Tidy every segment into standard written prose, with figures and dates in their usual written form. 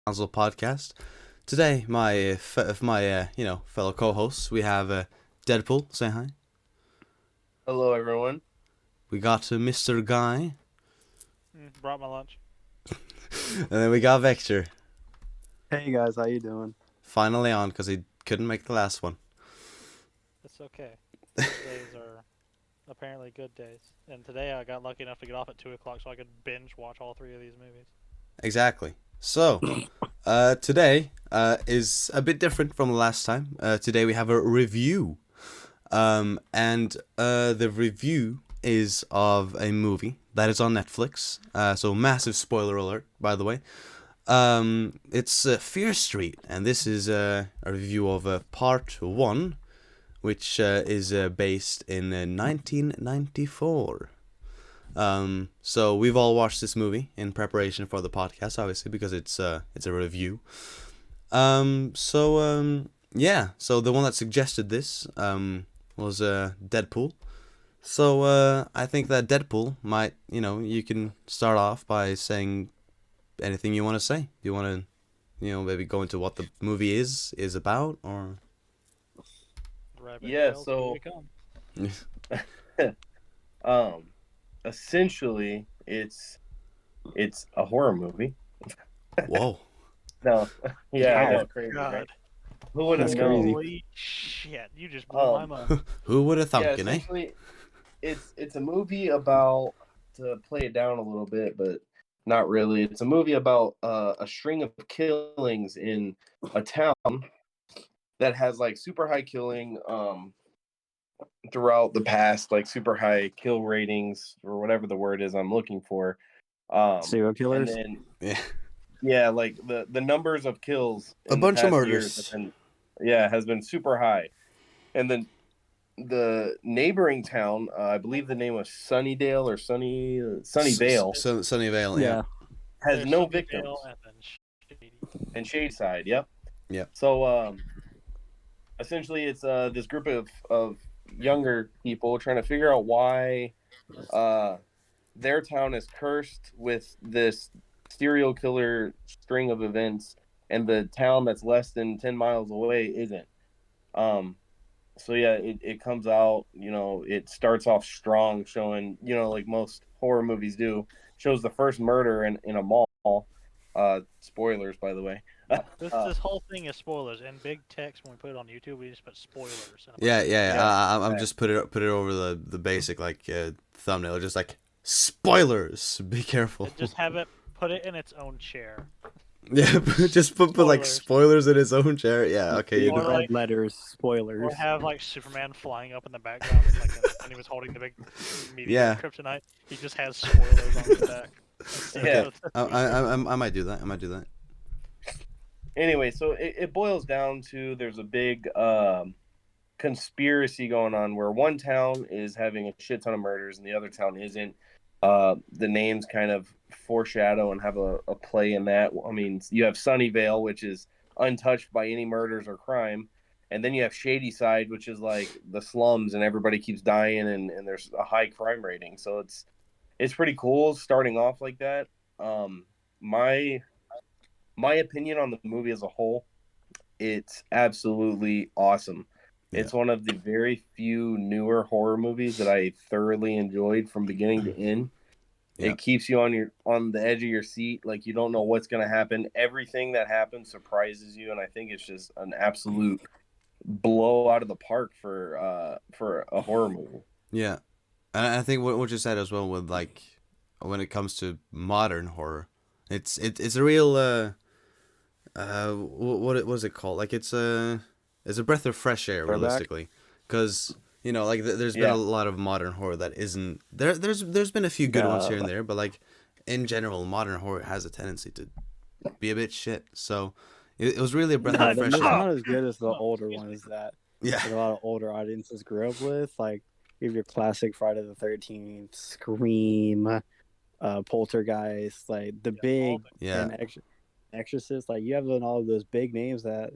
Council podcast. Today, my fellow co-hosts, we have Deadpool. Say hi. Hello, everyone. We got Mr. Guy, Brought my lunch. and then we got Vector. Hey guys, how you doing? Finally on because he couldn't make the last one. It's okay. Days are apparently good days. And today I got lucky enough to get off at 2 o'clock so I could binge watch all three of these movies. Exactly. So, today is a bit different from the last time. Today we have a review, and the review is of a movie that is on Netflix. So massive spoiler alert, by the way. It's Fear Street, and this is a review of Part 1, which is based in 1994. So we've all watched this movie in preparation for the podcast, obviously, because it's a review. Yeah. So the one that suggested this was Deadpool. So I think that Deadpool might, you can start off by saying anything you want to say. Do you want to, maybe go into what the movie is about, or? Rabbit Yeah, tails, so- here we come. Essentially, it's a horror movie. Whoa. No, yeah, Oh, that's crazy, God. right? Who would have That's known? crazy. Holy shit, you just blew my mind. Who would have thunk, Yeah, eh? essentially, it's a movie about, to play it down a little bit, but not really. It's a movie about a string of killings in a town that has like super high killing throughout the past, like super high kill ratings or whatever the word is I'm looking for. Serial And killers? then Yeah. yeah, like the numbers of kills A in the bunch of past years murders. has been super high. And then the neighboring town, I believe the name was Sunnydale or Sunnyvale, Sunnyvale, yeah. has There's no Sunnyvale victims. And then Shady. And Shadeside, yep. Yep. So essentially it's this group of younger people trying to figure out why their town is cursed with this serial killer string of events, and the town that's less than 10 miles away isn't. So yeah, it comes out, it starts off strong, showing, like most horror movies do, shows the first murder in a mall. Spoilers, by the way. This whole thing is spoilers. In big text, when we put it on YouTube, we just put spoilers. Yeah. Yeah. I'm just put it over the basic thumbnail, just like spoilers. Be careful. Just have it, put it in its own chair. Yeah, just put like Spoilers. spoilers in his own chair. Yeah, okay. Or Red like- letters, spoilers. Or have like Superman flying up in the background, like when he was holding the big meteor Yeah. kryptonite. He just has spoilers on the back. Yeah. I might do that. Anyway, so it boils down to, there's a big conspiracy going on where one town is having a shit ton of murders and the other town isn't. The names kind of foreshadow and have a play in that. I mean, you have Sunnyvale, which is untouched by any murders or crime, and then you have Shadyside, which is like the slums and everybody keeps dying, and there's a high crime rating. So it's pretty cool starting off like that. My opinion on the movie as a whole, it's absolutely awesome. Yeah. It's one of the very few newer horror movies that I thoroughly enjoyed from beginning to end. Yeah. It keeps you on the edge of your seat, like you don't know what's going to happen. Everything that happens surprises you, and I think it's just an absolute blow out of the park for a horror movie. Yeah, and I think what you said as well with like when it comes to modern horror, it's a real what was it called? Like it's a breath of fresh air, Throwback? realistically, because there's been Yeah. a lot of modern horror that isn't there. There's been a few good ones here and there, but like in general, modern horror has a tendency to be a bit shit. So it was really a breath Nah, of it's fresh air. not as good as the older ones that Yeah, a lot of older audiences grew up with. Like, you have your classic Friday the 13th, Scream, Poltergeist, like the big yeah, and Exorcist. Like, you have all of those big names that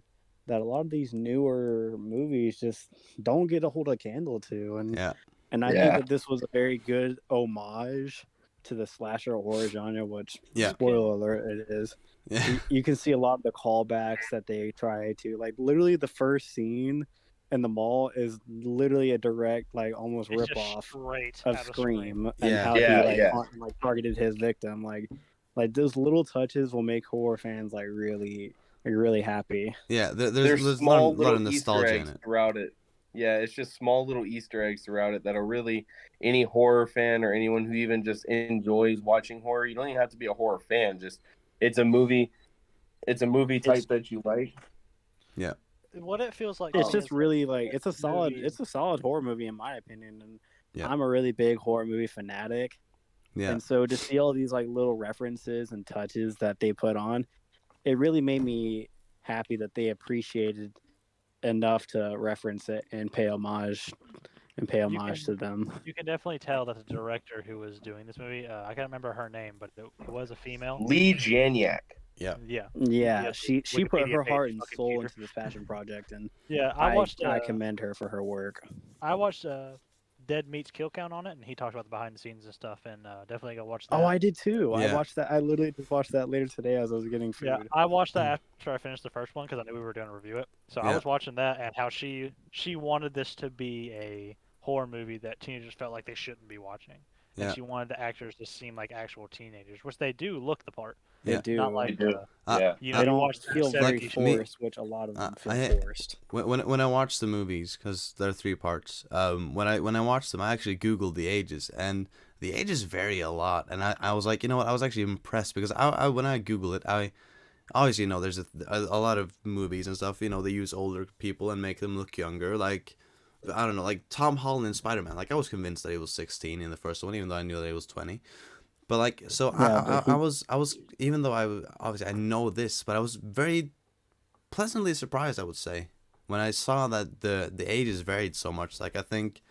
a lot of these newer movies just don't get to hold a candle to. And yeah. I Yeah. think that this was a very good homage to the slasher horror genre, which Yeah. spoiler alert, it is. Yeah. You can see a lot of the callbacks that they try to, like, literally the first scene in the mall is literally a direct, like, almost It's rip just off straight of out of Scream and Yeah. how Yeah, he yeah. targeted his victim. Like those little touches will make horror fans really happy. Yeah, there's There's a small lot of little Easter nostalgia in eggs it. throughout it. Yeah, it's just small little Easter eggs throughout it that'll really any horror fan or anyone who even just enjoys watching horror. You don't even have to be a horror fan. Just it's a movie. It's a movie type that you like. Yeah. What it feels like. It's to me just is really like it's a movies- solid horror movie in my opinion, and Yeah. I'm a really big horror movie fanatic. Yeah. And so to see all these like little references and touches that they put on, it really made me happy that they appreciated enough to reference it and pay homage to them. You can definitely tell that the director who was doing this movie, I can't remember her name, but it was a female. Lee Janiak. Yeah. Yeah, Yeah, she put Wikipedia her page, heart and fucking soul cheater. into this passion project, and Yeah, I commend her for her work. watched Dead Meat's Kill Count on it, and he talked about the behind the scenes and stuff, and definitely go watch that. Oh, I did too. Yeah. I watched that. I literally just watched that later today as I was getting food. Yeah, I watched that after I finished the first one because I knew we were going to review it. So I Yeah. was watching that and how she wanted this to be a horror movie that teenagers felt like they shouldn't be watching. And Yeah. she wanted the actors to seem like actual teenagers, which they do look the part. They Yeah. do. Not like, They do. Uh, Yeah. you know, They you don't watch the feel very 70s me- forced, which a lot of them feel I- forced. When I watch the movies, because there are 3 parts, when I watch them, I actually Googled the ages, and the ages vary a lot. And I was like, you know what, I was actually impressed because I when I Google it, I obviously there's a lot of movies and stuff, you know, they use older people and make them look younger. Like, I don't know, like Tom Holland in Spider-Man. Like, I was convinced that he was 16 in the first one, even though I knew that he was 20. But like, so Yeah, but I was even though obviously I know this, but I was very pleasantly surprised, I would say, when I saw that the ages varied so much. Like, I think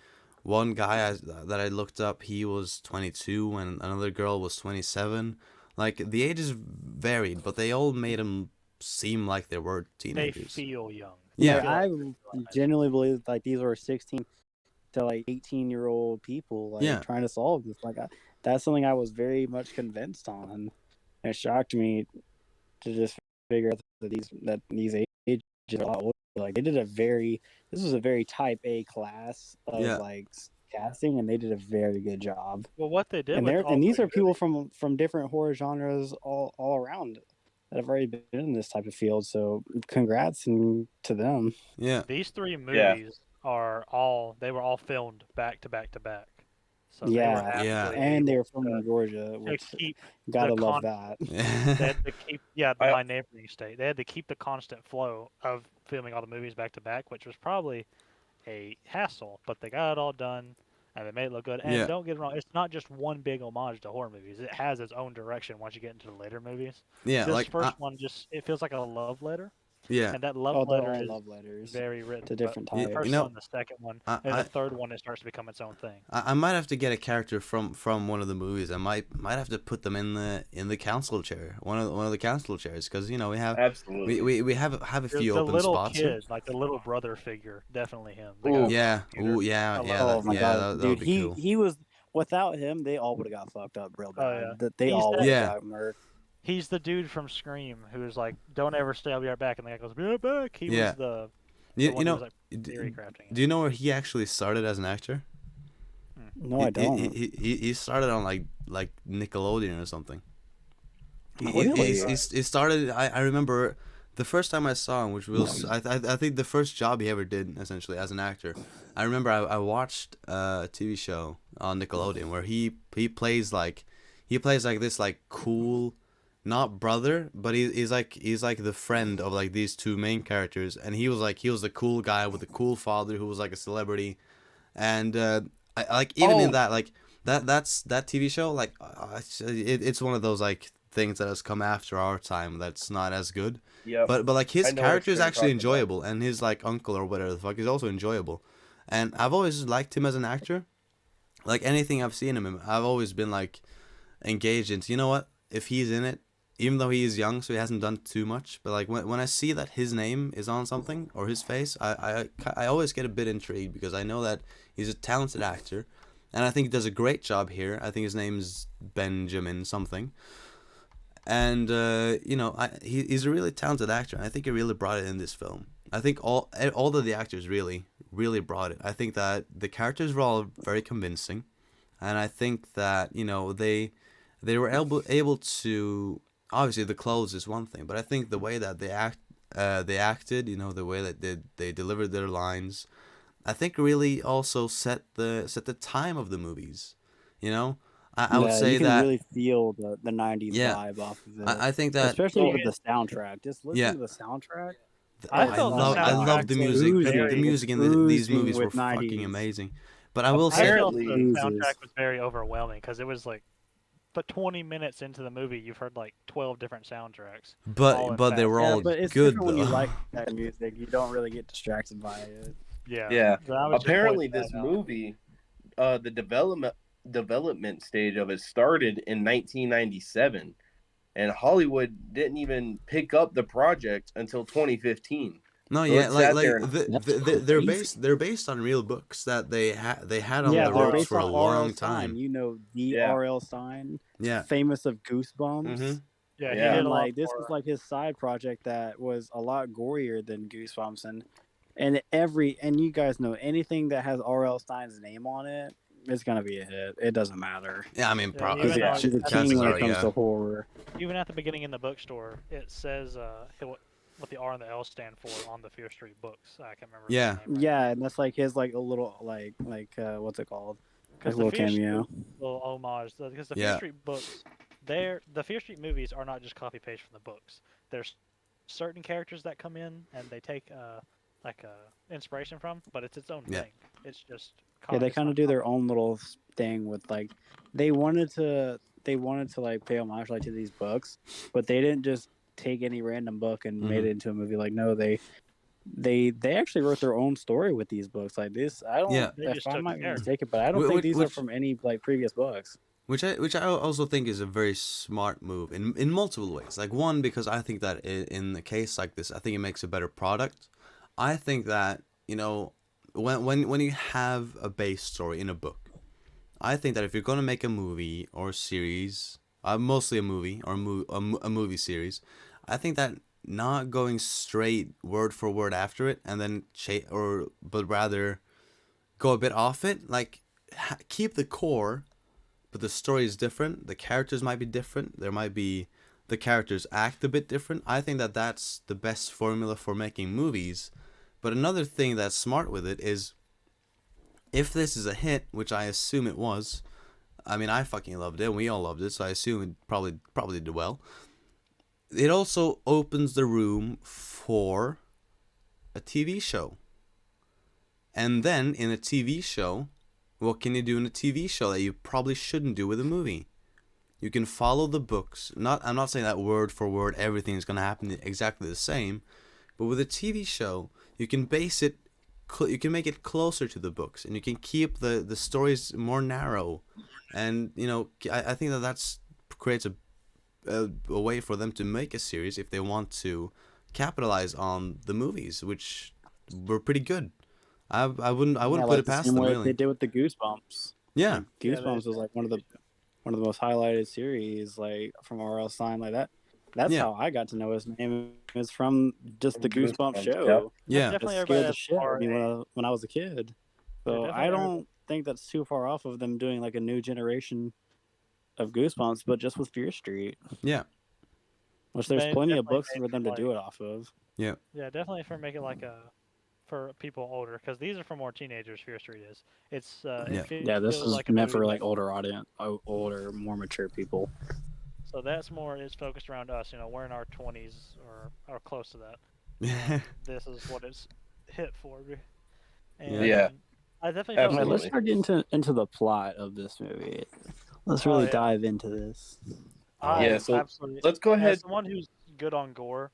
one guy that I looked up, he was 22, and another girl was 27. Like, the ages varied, but they all made them seem like they were they teenagers. feel young. Yeah. Like, I genuinely believe like these were 16 to like 18-year-old people like Yeah. trying to solve this. Like that's something I was very much convinced on. It shocked me to just figure out that these ages are a lot older. Like this was a very type A class of Yeah. like casting, and they did a very good job. Well, what they did, And with all and these three are people movies- from different horror genres all around that have already been in this type of field. So congrats to them. Yeah. These 3 Yeah. movies were all filmed back to back to back. So Yeah. they were Yeah. actually And they able were from to Georgia, which keep gotta the love con- that. They had to keep, my neighboring state. They had to keep the constant flow of filming all the movies back to back, which was probably a hassle. But they got it all done, and they made it look good. And Yeah. don't get me wrong, it's not just one big homage to horror movies. It has its own direction once you get into the later movies. Yeah, This like first one it feels like a love letter, yeah. and that love Oh, they're letter all is love letters very written. to but different Yeah, the types. first you know, one, the second one, I- and I- the third one, it starts to become its own thing. I might have to get a character from one of the movies. I might have to put them in the council chair, one of the council chairs, because you know we have Absolutely. we have a few The open little spots here. kid, like the little brother figure, definitely him. The Ooh. guy with the Yeah. computer. Ooh, yeah, I yeah, love Oh my yeah. god, That would dude, be cool. he was without him, they all would have got fucked up real Oh, bad. yeah. That they He's all that- would Yeah. have got murked. He's the dude from Scream who's like, "Don't ever stay, I'll be right back," and the guy goes, "Be right back." He Yeah. was the You, one you who know, was, like, theory crafting. do you know where he actually started as an actor? No, I don't. He started on like Nickelodeon or something. Really? He started. I remember the first time I saw him, which was I think the first job he ever did essentially as an actor. I remember I watched a TV show on Nickelodeon where he plays like this like cool, not brother, but he's like the friend of like these 2 main characters, and he was the cool guy with the cool father who was like a celebrity, and I like even in that like that TV show like it's one of those like things that has come after our time that's not as good. Yep. But like his I know what character is you're actually talking about. enjoyable, and his like uncle or whatever the fuck is also enjoyable, and I've always liked him as an actor. Like anything I've seen him in, I've always been like engaged into. You know what? If he's in it, even though he is young, so he hasn't done too much, but like when I see that his name is on something or his face, I always get a bit intrigued because I know that he's a talented actor, and I think he does a great job here. I think his name's Benjamin something, and he's a really talented actor. I think he really brought it in this film. I think all of the actors really brought it. I think that the characters were all very convincing, and I think that they were able to, obviously the clothes is one thing, but I think the way that they acted, the way that they delivered their lines, I think really also set the time of the movies. I would say you can that really feel the 90s yeah, vibe off of it, I think that especially with the soundtrack. Just yeah, listening to the soundtrack. I I felt the love soundtrack the was music. The very. music in these oozing movies were with fucking 90s. amazing. But I will I say, felt Apparently- the Oozes. soundtrack was very overwhelming because it was like, but 20 minutes into the movie, you've heard like 12 different soundtracks. all in but they fast were Yeah, all but it's good different when you though. like that music. You don't really get distracted by it. Yeah. Yeah. So I was just Apparently, pointing this that out. movie, the development stage of it started in 1997, and Hollywood didn't even pick up the project until 2015. No, So yeah, it like sat there and- they're crazy. based on real books that they had on Yeah, the they're ropes based for a on R.L. long Stein. time. You know the Yeah. R.L. Stein, Yeah. famous of Goosebumps. Mhm. Yeah, he Yeah. did And a lot like this more. was like his side project that was a lot gorier than Goosebumps, and you guys know anything that has R.L. Stein's name on it, it's gonna be a hit. It doesn't matter. Yeah, I mean, Yeah, even He's though he's a at the king when it beginning- comes to horror. Even at the beginning in the bookstore, it says what the R and the L stand for on the Fear Street books. I can't remember. Yeah. The name right Yeah, and that's like his like a little like what's it called? Because Like a little the Fear cameo. Street little homage. Because the Yeah. Fear Street books, the Fear Street movies are not just copy paste from the books. There's certain characters that come in and they take inspiration from, but it's its own Yeah. thing. It's just Yeah, they it's kind of not do their copy- own little thing with like they wanted to like pay homage like to these books, but they didn't just take any random book and made Mhm. it into a movie. Like no, they actually wrote their own story with these books. Like this, I don't. Yeah. They If just I took the might be character. mistaken, but I don't Wh- think which- these are which- from any like previous books. Which I also think is a very smart move in multiple ways. Like one, because I think that in the case like this, I think it makes a better product. I think that when you have a base story in a book, I think that if you're gonna make a movie or a series, mostly a movie or a movie series, I think that not going straight word for word after it and then but rather go a bit off it, like keep the core, but the story is different. The characters might be different. The characters act a bit different. I think that that's the best formula for making movies. But another thing that's smart with it is, if this is a hit, which I assume it was, I mean, I fucking loved it, and we all loved it, so I assume it probably did well. It also opens the room for a TV show. And then in a TV show, what can you do in a TV show that you probably shouldn't do with a movie? You can follow the books. I'm not saying that word for word everything is going to happen exactly the same, but with a TV show, you can base it, you can make it closer to the books, and you can keep the stories more narrow. And I think that creates a way for them to make a series if they want to capitalize on the movies, which were pretty good. I wouldn't put it past the same them, way really. they did with the Goosebumps. Yeah. Like, Goosebumps was like one of the most highlighted series, like from R.L. Stein, like that. That's Yeah. how I got to know his name. It was from just the Goosebumps Goosebumps, show. Yeah. It Definitely scared everybody the that's shit out of me when I was a kid. So definitely I don't think that's too far off of them doing like a new generation of Goosebumps, but just with Fear Street. Yeah. Which there's They plenty of definitely books made for them to like- do it off of. Yeah, definitely for making for people older, because these are for more teenagers. Fear Street is. It's Yeah, this feels is like a meant movie for that- like older audience, older, more mature people. So that's more is focused around us. We're in our 20s or close to that. This is what it's hit for. And Yeah. I definitely Absolutely. felt Alright, let's start getting into the plot of this movie. Let's Oh, really yeah. dive into this. Yeah, so absolutely. Let's go ahead. As someone who's good on gore,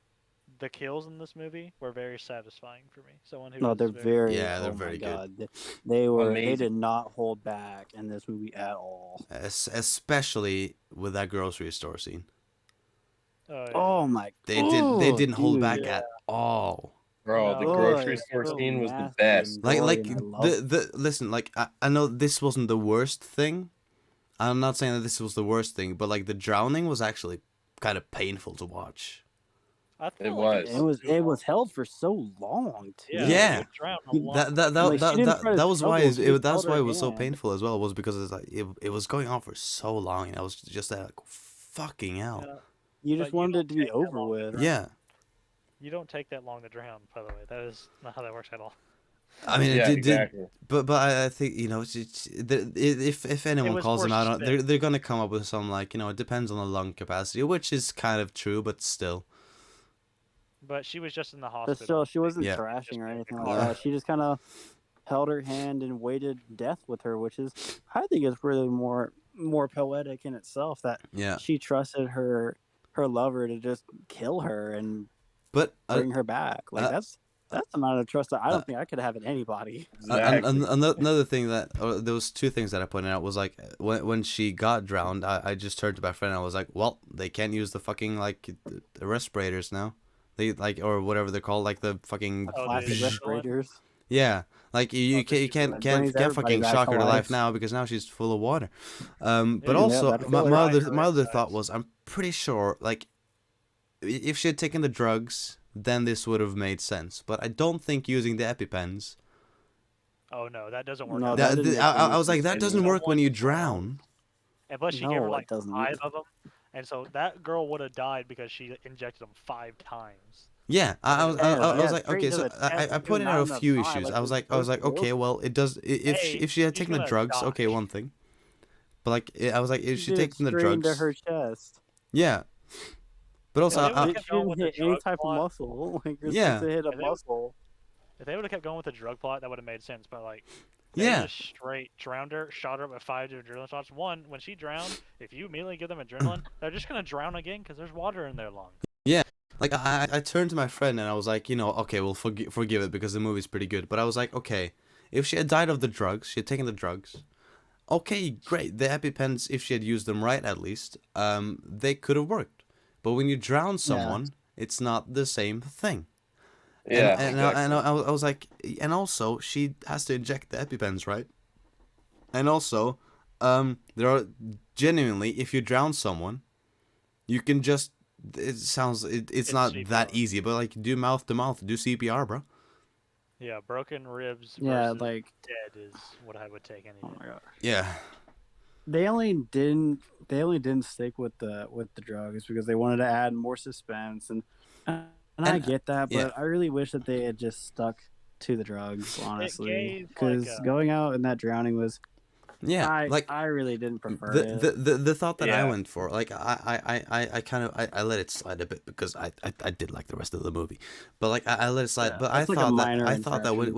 the kills in this movie were very satisfying for me. Someone who No, was they're very. Yeah, they're oh very my good. God. They were. They Amazing. did not hold back in this movie at all. Especially with that grocery store scene. Oh, yeah. Oh my. They didn't hold dude. back Yeah. at all. Bro, the No. grocery Ugh, store so scene was the nasty best. and Like gory, like and I love the listen, like I know this wasn't the worst thing. I'm not saying that this was the worst thing, but like the drowning was actually kind of painful to watch. I It felt like was. it was too it long. was held for so long too. Yeah, Yeah. she drowned a You- lot. That Like, she didn't try to that was why struggle, she just that's held why her it was so hand. painful as well, was because it's like it was going on for so long, and I was just like, fucking hell. Yeah, You but just you wanted don't it to be take that over long to with. drown. Yeah. You don't take that long to drown, by the way. That is not how that works at all. I mean, Yeah, it did, exactly. but I think, you know, if anyone was calls more them out, spit. they're gonna come up with some, like, you know, it depends on the lung capacity, which is kind of true, but still. But she was just in the But hospital. still, she wasn't Yeah. thrashing Just or being anything a like car. that. She just kind of held her hand and waited death with her, which is, I think, is really more poetic in itself. That Yeah. she trusted her lover to just kill her and But bring her back. Like, that's the amount of trust that I don't think I could have in anybody. Exactly. another thing that, or there was two things that I pointed out was like when she got drowned, I just turned to my friend and I was like, well, they can't use the fucking like the respirators now, they like, or whatever they're called, like the fucking Plastic respirators. yeah, like you Oh, the can't super- brings can't everybody fucking back shock to her to life life. now because now she's full of water. But Yeah, also that'll kill her. my other Right, thought was, I'm pretty sure like if she had taken the drugs, then this would have made sense. But I don't think using the EpiPens. Oh no, that doesn't work. No, out. that didn't make I was any like, that sense. doesn't work when you Someone drown. And plus, she gave her No, like it doesn't. 5 of them, and so that girl would have died because she injected them 5 times. Yeah, I was Yeah, like, straight okay, to so the chest I and pointed not out a enough few time, issues. like I it was was like, supposed to. okay, well, it does if Hey, if she had she's taken the gonna drugs, die. okay, one thing. But like, I was like, if She she did it taken the straight into drugs, her chest. yeah. But also, they would've She kept going didn't with the hit any drug type of plot. muscle. Like, you're Yeah. supposed to hit a If they- muscle. If they would have kept going with the drug plot, that would have made sense. But like, they yeah, just straight drowned her, shot her up with 5 adrenaline shots. One, when she drowned, if you immediately give them adrenaline, they're just gonna drown again because there's water in their lungs. like I turned to my friend and I was like, you know, okay, we'll forgive it because the movie's pretty good. But I was like, okay, if she had died of the drugs, she had taken the drugs. Okay, great. The EpiPens, if she had used them right, at least, they could have worked. But when you drown someone, it's not the same thing. Yeah, and exactly. I was like, and also she has to inject the EpiPens, right? And also, there are genuinely, if you drown someone, you can just. It sounds it's not that CPR. easy, but like do mouth to mouth, do CPR, bro. Yeah, broken ribs Yeah, versus like, dead is what I would take any oh day. my god. Yeah, They only didn't stick with the drugs because they wanted to add more suspense and I get that, but yeah. I really wish that they had just stuck to the drugs, honestly, gave, because like, going out in that drowning was yeah. Like I really didn't prefer the, it. the thought that I Yeah. went for, like I kind of I let it slide a bit because I did like the rest of the movie, but like I let it slide. Yeah, but I that's like a thought that minor I thought that infraction.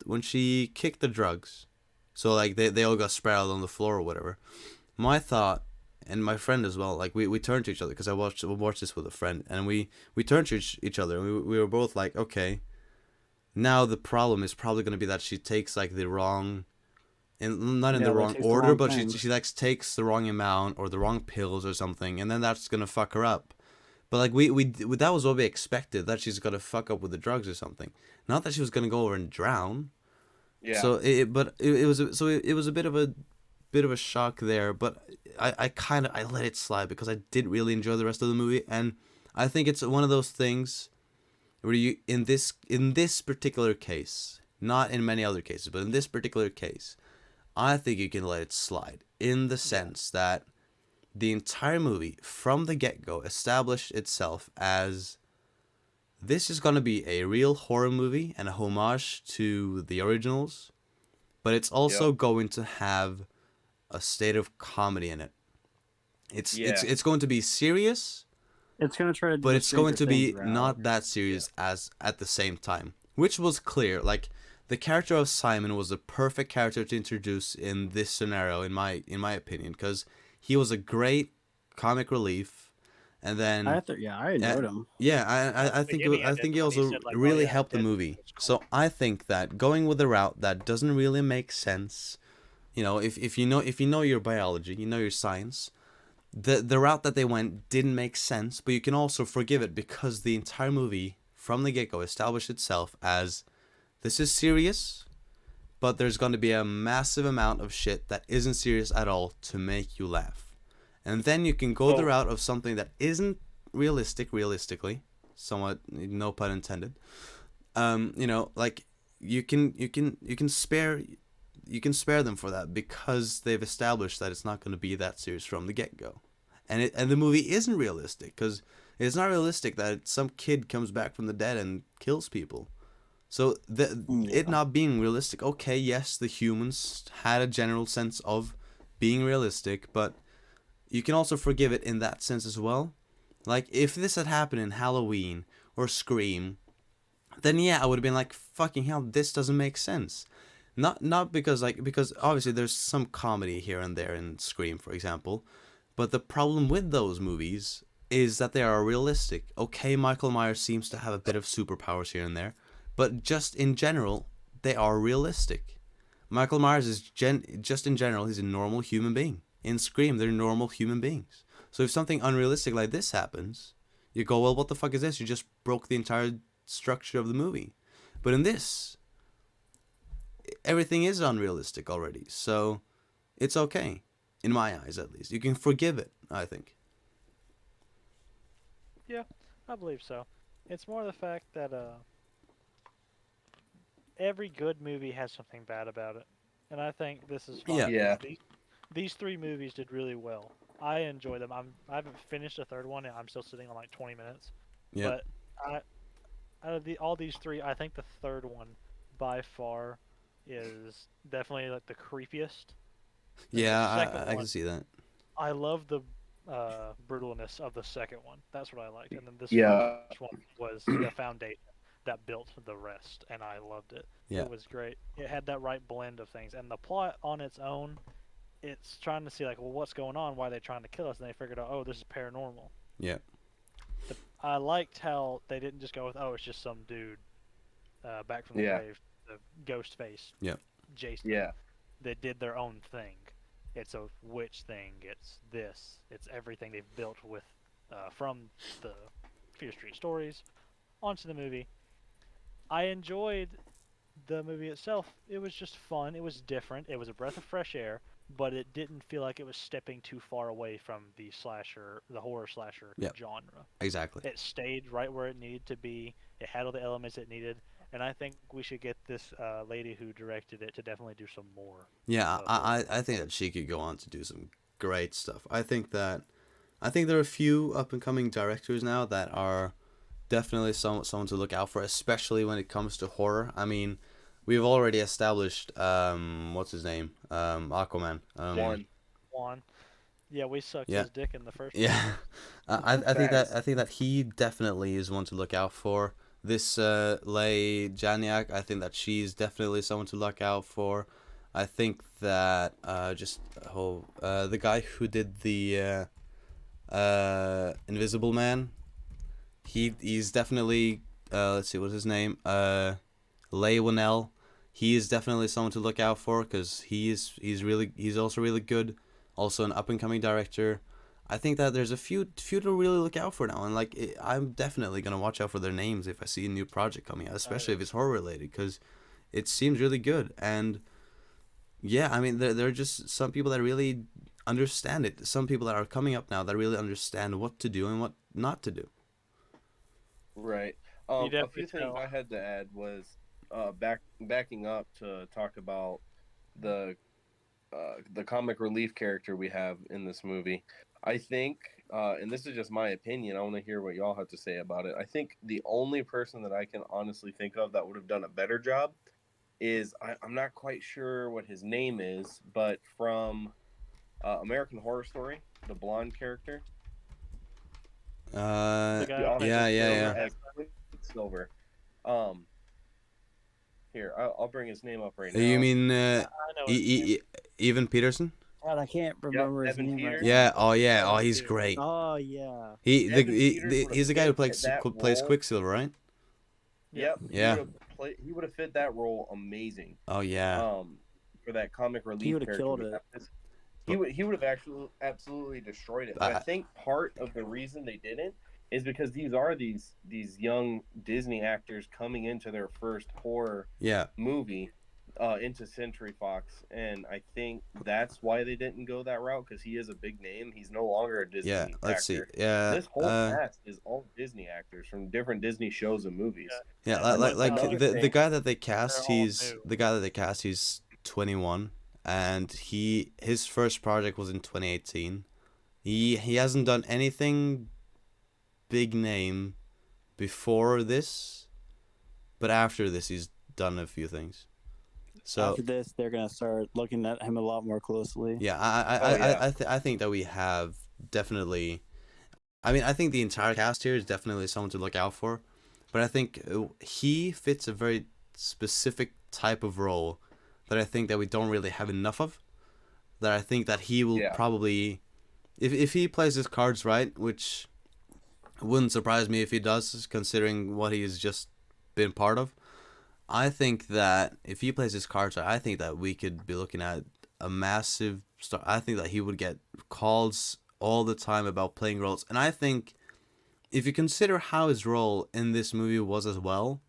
when she kicked the drugs, so like they all got spread out on the floor or whatever. My thought, and my friend as well, like we turned to each other because I watched this with a friend, and we turned to each other and we were both like, okay, now the problem is probably gonna be that she takes like the wrong. And not in Yeah, the like, wrong takes the order, wrong but things. she like takes the wrong amount or the wrong pills or something, and then that's gonna fuck her up. But like we that was what we expected, that she's gonna fuck up with the drugs or something. Not that she was gonna go over and drown. Yeah. So it was it was a bit of a shock there, but I kind of I let it slide because I did really enjoy the rest of the movie, and I think it's one of those things where you in this particular case, not in many other cases, but in this particular case, I think you can let it slide in the sense that the entire movie from the get-go established itself as this is going to be a real horror movie and a homage to the originals, but it's also going to have a state of comedy in it. It's going to be serious, It's gonna try to do but the it's going to Stranger be Things route. not that serious as at the same time, which was clear. Like the character of Simon was the perfect character to introduce in this scenario, in my opinion, because he was a great comic relief, and then I enjoyed him. yeah, I think beginning I I did, think he but when he also said, like, oh, really yeah, helped the dead, movie. it's cool. So I think that going with the route that doesn't really make sense, you know, if you know your biology, you know your science, the route that they went didn't make sense, but you can also forgive it because the entire movie from the get-go established itself as this is serious, but there's going to be a massive amount of shit that isn't serious at all to make you laugh. And then you can go the route of something that isn't realistically, somewhat, no pun intended. Like you can spare them for that because they've established that it's not going to be that serious from the get-go. And the movie isn't realistic because it's not realistic that some kid comes back from the dead and kills people. So it not being realistic, okay, yes, the humans had a general sense of being realistic, but you can also forgive it in that sense as well. Like, if this had happened in Halloween or Scream, then yeah, I would have been like, fucking hell, this doesn't make sense. Not because obviously there's some comedy here and there in Scream, for example, but the problem with those movies is that they are realistic. Okay, Michael Myers seems to have a bit of superpowers here and there, but just in general, they are realistic. Michael Myers is just in general, he's a normal human being. In Scream, they're normal human beings. So if something unrealistic like this happens, you go, well, what the fuck is this? You just broke the entire structure of the movie. But in this, everything is unrealistic already, so it's okay. In my eyes, at least. You can forgive it, I think. Yeah, I believe so. It's more the fact that every good movie has something bad about it, and I think this is fine. Yeah. These three movies did really well. I enjoy them. I haven't finished the third one, and I'm still sitting on like 20 minutes. Yeah. But out of all these three, I think the third one by far is definitely like the creepiest. Yeah, I can see that. I love the brutalness of the second one. That's what I liked. And then this first one was the foundation that built the rest, and I loved it. Yeah. It was great. It had that right blend of things. And the plot on its own, it's trying to see, like, well, what's going on? Why are they trying to kill us? And they figured out, oh, this is paranormal. Yeah. I liked how they didn't just go with, oh, it's just some dude back from the grave, the ghost face. Yeah. Jason. Yeah. They did their own thing. It's a witch thing. It's this. It's everything they've built with from the Fear Street stories onto the movie. I enjoyed the movie itself. It was just fun. It was different. It was a breath of fresh air, but it didn't feel like it was stepping too far away from the horror slasher genre. Exactly. It stayed right where it needed to be. It had all the elements it needed. And I think we should get this lady who directed it to definitely do some more. Yeah, I think that she could go on to do some great stuff. I think there are a few up and coming directors now that are definitely someone to look out for, especially when it comes to horror. I mean, we've already established what's his name? Aquaman. Juan. Yeah, we sucked his dick in the first one. Yeah. I think that he definitely is one to look out for. This Lei Janiak, I think that she's definitely someone to look out for. I think that the guy who did the Invisible Man, he's definitely let's see, what's his name? Leigh Whannell. He is definitely someone to look out for because he's also really good. Also an up and coming director. I think that there's a few to really look out for now, and like I'm definitely gonna watch out for their names if I see a new project coming out, especially if it's horror related, because it seems really good. And yeah, I mean there are just some people that really understand it. Some people that are coming up now that really understand what to do and what not to do. Right. A few things I had to add was backing up to talk about the comic relief character we have in this movie. I think, and this is just my opinion, I want to hear what y'all have to say about it. I think the only person that I can honestly think of that would have done a better job is, I'm not quite sure what his name is, but from American Horror Story, the blonde character. Yeah. Silver. Here, I'll bring his name up right now. You mean Evan Peterson? God, I can't remember his name right now. Yeah. Oh yeah. Oh, he's great. Oh yeah. He's the guy who plays Quicksilver, right? Yep. Yeah. He would have fit that role amazing. Oh yeah. For that comic relief, he would have character. killed it. He would have actually absolutely destroyed it. But I think part of the reason they didn't is because these young Disney actors coming into their first horror Yeah. movie into Century Fox, and I think that's why they didn't go that route, because he is a big name. He's no longer a Yeah. Disney Let's see. actor. Yeah. This whole cast is all Disney actors from different Disney shows and movies. Yeah. Yeah, Like another the thing, guy that they they're cast, all new. he's 21, and his first project was in 2018. He hasn't done anything big name before this, but after this he's done a few things. So After this, they're gonna start looking at him a lot more closely. yeah, Oh, yeah. I think that we have definitely. I mean, I think the entire cast here is definitely someone to look out for, but I think he fits a very specific type of role that I think that we don't really have enough of. That I think that he will Yeah. probably, if he plays his cards right, which wouldn't surprise me if he does, considering what he's just been part of. I think that if he plays his cards right, I think that we could be looking at a massive star. I think that he would get calls all the time about playing roles, and I think if you consider how his role in this movie was as well,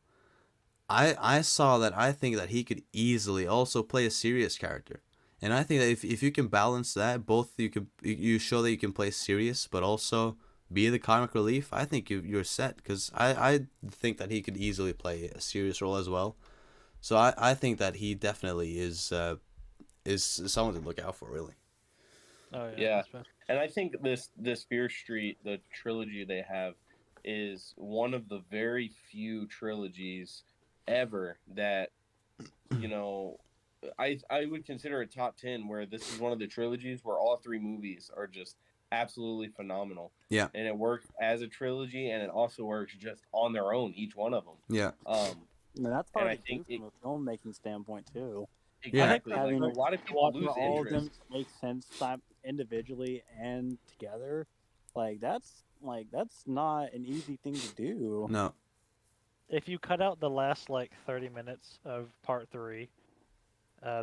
I saw that I think that he could easily also play a serious character. And I think that if you can balance that, both you show that you can play serious, but also be the comic relief. I think you're set, because I think that he could easily play a serious role as well. So I think that he definitely is someone to look out for, really. Oh yeah. Yeah. That's fair. And I think this Fear Street, the trilogy they have, is one of the very few trilogies ever that, you know, I would consider a top 10, where this is one of the trilogies where all three movies are just absolutely phenomenal. Yeah. And it works as a trilogy, and it also works just on their own, each one of them. Yeah. And that's And hard I to do think from a filmmaking standpoint too. exactly. I Like, think a lot of people watch lose For all of them interest. to make sense individually and together, that's not an easy thing to do. No. If you cut out the last like 30 minutes of part 3,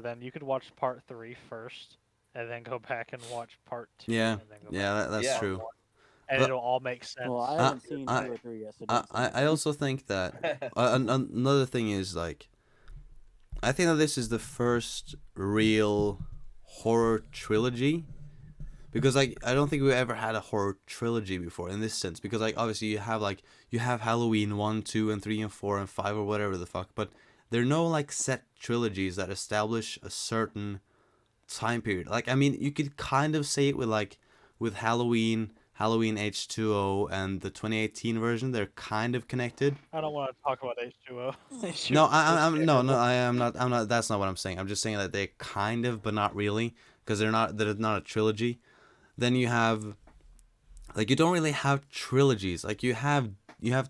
then you could watch part 3 first, and then go back and watch part 2. Yeah. And then go Yeah. back That's Yeah. true. and But- it'll all make sense. Well, I haven't seen 2 or 3 yet, so don't say I anything. also think that another thing is, like, I think that this is the first real horror trilogy, because like I don't think we ever had a horror trilogy before in this sense, because like obviously you have Halloween 1, 2, and 3 and 4 and 5 or whatever the fuck, but there are no like set trilogies that establish a certain time period. Like, I mean, you could kind of say it with Halloween H2O and the 2018 version. They're kind of connected. I don't want to talk about H2O. No, I'm no, I am not. I'm not. That's not what I'm saying. I'm just saying that they kind of, but not really, because they're not. They're not a trilogy. Then you have, like, you don't really have trilogies. Like, you have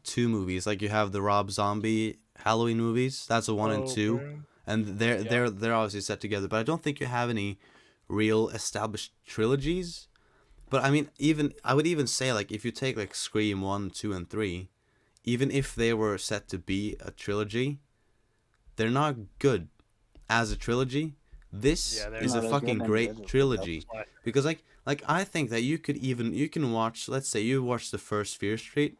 2 movies. Like, you have the Rob Zombie Halloween movies. That's a 1 and 2, Okay. and they're obviously set together. But I don't think you have any real established trilogies. But I mean, I would even say, like, if you take like Scream 1, 2, and 3, even if they were set to be a trilogy, they're not good as a trilogy. This Yeah, they're is a not as fucking good great individually. trilogy, Why? because like I think that you can watch. Let's say you watch the first Fear Street.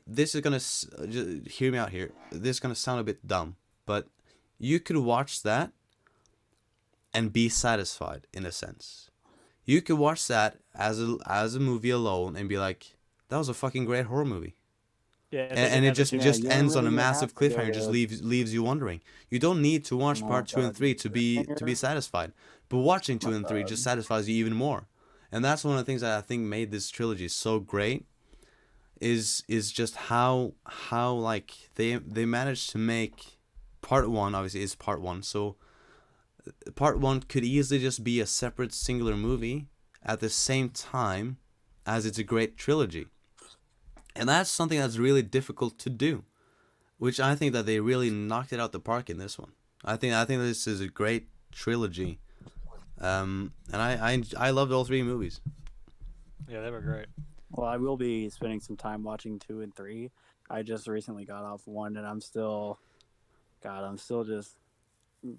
This is gonna just hear me out here. This is gonna sound a bit dumb, but you could watch that and be satisfied in a sense. You could watch that as a movie alone and be like, that was a fucking great horror movie. Yeah, And it just Yeah, just you don't ends on a really massive have to go cliffhanger, just to- leaves you wondering. You don't need to watch Oh, part 2 and God, 3 to be satisfied, but watching 2 and 3 just satisfies you even more. And that's one of the things that I think made this trilogy so great, is just how like they managed to make part 1, obviously is part 1, so part 1 could easily just be a separate singular movie at the same time as it's a great trilogy. And that's something that's really difficult to do, which I think that they really knocked it out the park in this one. I think this is a great trilogy, and I loved all 3 movies. Yeah, they were great. Well, I will be spending some time watching 2 and 3. I just recently got off 1, and I'm still just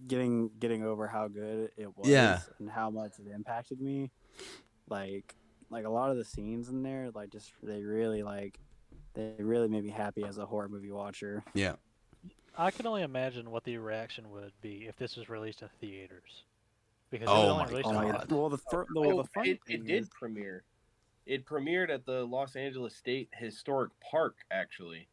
getting over how good it was, Yeah. and how much it impacted me. Like, like a lot of the scenes in there, like just they really made me happy as a horror movie watcher. Yeah. I can only imagine what the reaction would be if this was released in theaters, because it was Oh only my released Oh my in god. god! Well, the funny it thing did is, premiere. It premiered at the Los Angeles State Historic Park, actually.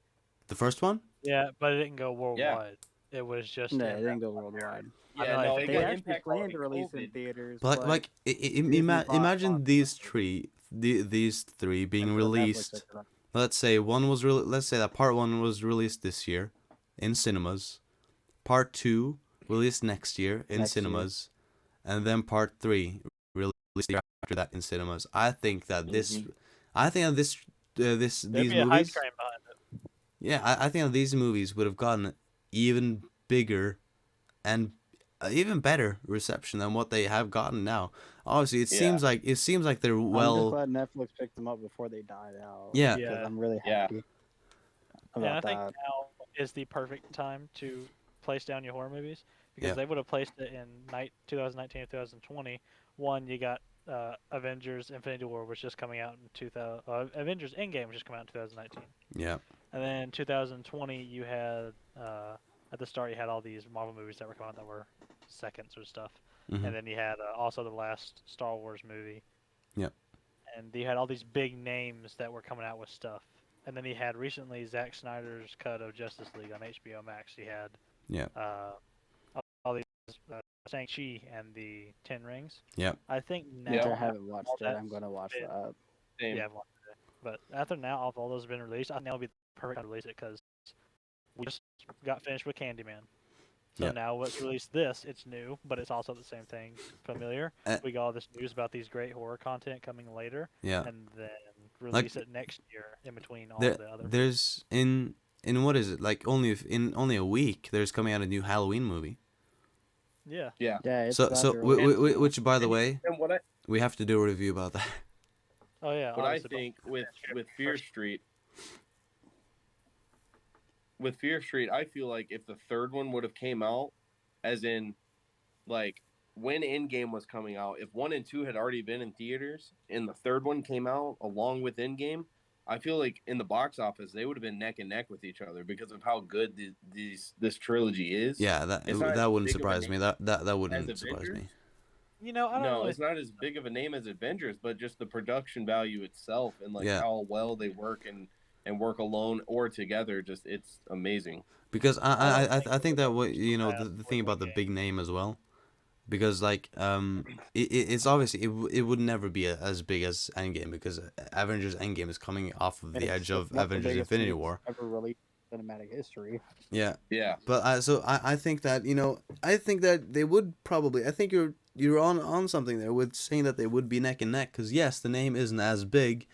The first one? Yeah, but it didn't go Yeah. worldwide. It was just no, in it that didn't go one worldwide. area. I Yeah, don't know, I no, think it They got it, actually impacted planned by to release in COVID. theaters, But but like, Disney bought imagine these Fox, these three being so Netflix released. picked it up. Let's say let's say that part one was released this year in cinemas. Part two released next year in Next year. cinemas, and then part three released the year after that in cinemas. I think that this, Mhm. I think that there'd these be a hype movies, train behind it. yeah, I think that these movies would have gotten even bigger and even better reception than what they have gotten now. Obviously, it seems like they're I'm just well, glad Netflix picked them up before they died out. yeah, because Yeah, I'm really Yeah. happy and I about think that. now is the perfect time to place down your horror movies, because Yeah. they would have placed it in 2019 or 2020. One, you got Avengers: Infinity War was just coming out in 2000. Avengers: Endgame was just coming out in 2019. yeah, And then 2020, you had at the start you had all these Marvel movies that were coming out that were seconds or stuff, hmm and then you had also the last Star Wars movie. Yep. And you had all these big names that were coming out with stuff. And then you had recently Zack Snyder's cut of Justice League on HBO Max. You had yeah, all these Shang-Chi and the Ten Rings. Yep. I think now Yeah. Which I haven't watched all it. that's I'm gonna watch been- that. Same. Yeah, I've watched it. But after now, if all those have been released, I think it'll be the perfect time to release it, because we just got finished with Candyman. So Yep. now let's release this. It's new, but it's also the same thing, familiar. We got all this news about these great horror content coming later, yeah. and then release it next year in between all There, the other. there's in what is it, like in only a week there's coming out a new Halloween movie. Yeah. Yeah. Yeah, it's So about so to release now. which by the And- way And what we have to do a review about that. Oh yeah. I obviously, but- think with Fear Street, I feel like if the third one would have came out, as in, like, when Endgame was coming out, if 1 and 2 had already been in theaters and the third one came out along with Endgame, I feel like in the box office they would have been neck and neck with each other because of how good this trilogy is. Yeah, It's not that as wouldn't big of a surprise me. name That wouldn't as surprise me. Avengers. You know, I don't No, really it's not as big of a name as Avengers, but just the production value itself and like Yeah. how well they work and work alone or together, just it's amazing. Because I don't I think that what fast the thing with about the Endgame. big name as well, because like it's obviously it would never be as big as Endgame, because Avengers Endgame is coming off of the It's edge of one the Avengers biggest Infinity movies War. ever released in cinematic history. Yeah. Yeah. But I think that I think that they would probably, I think you're on something there with saying that they would be neck and neck, because yes, the name isn't as big,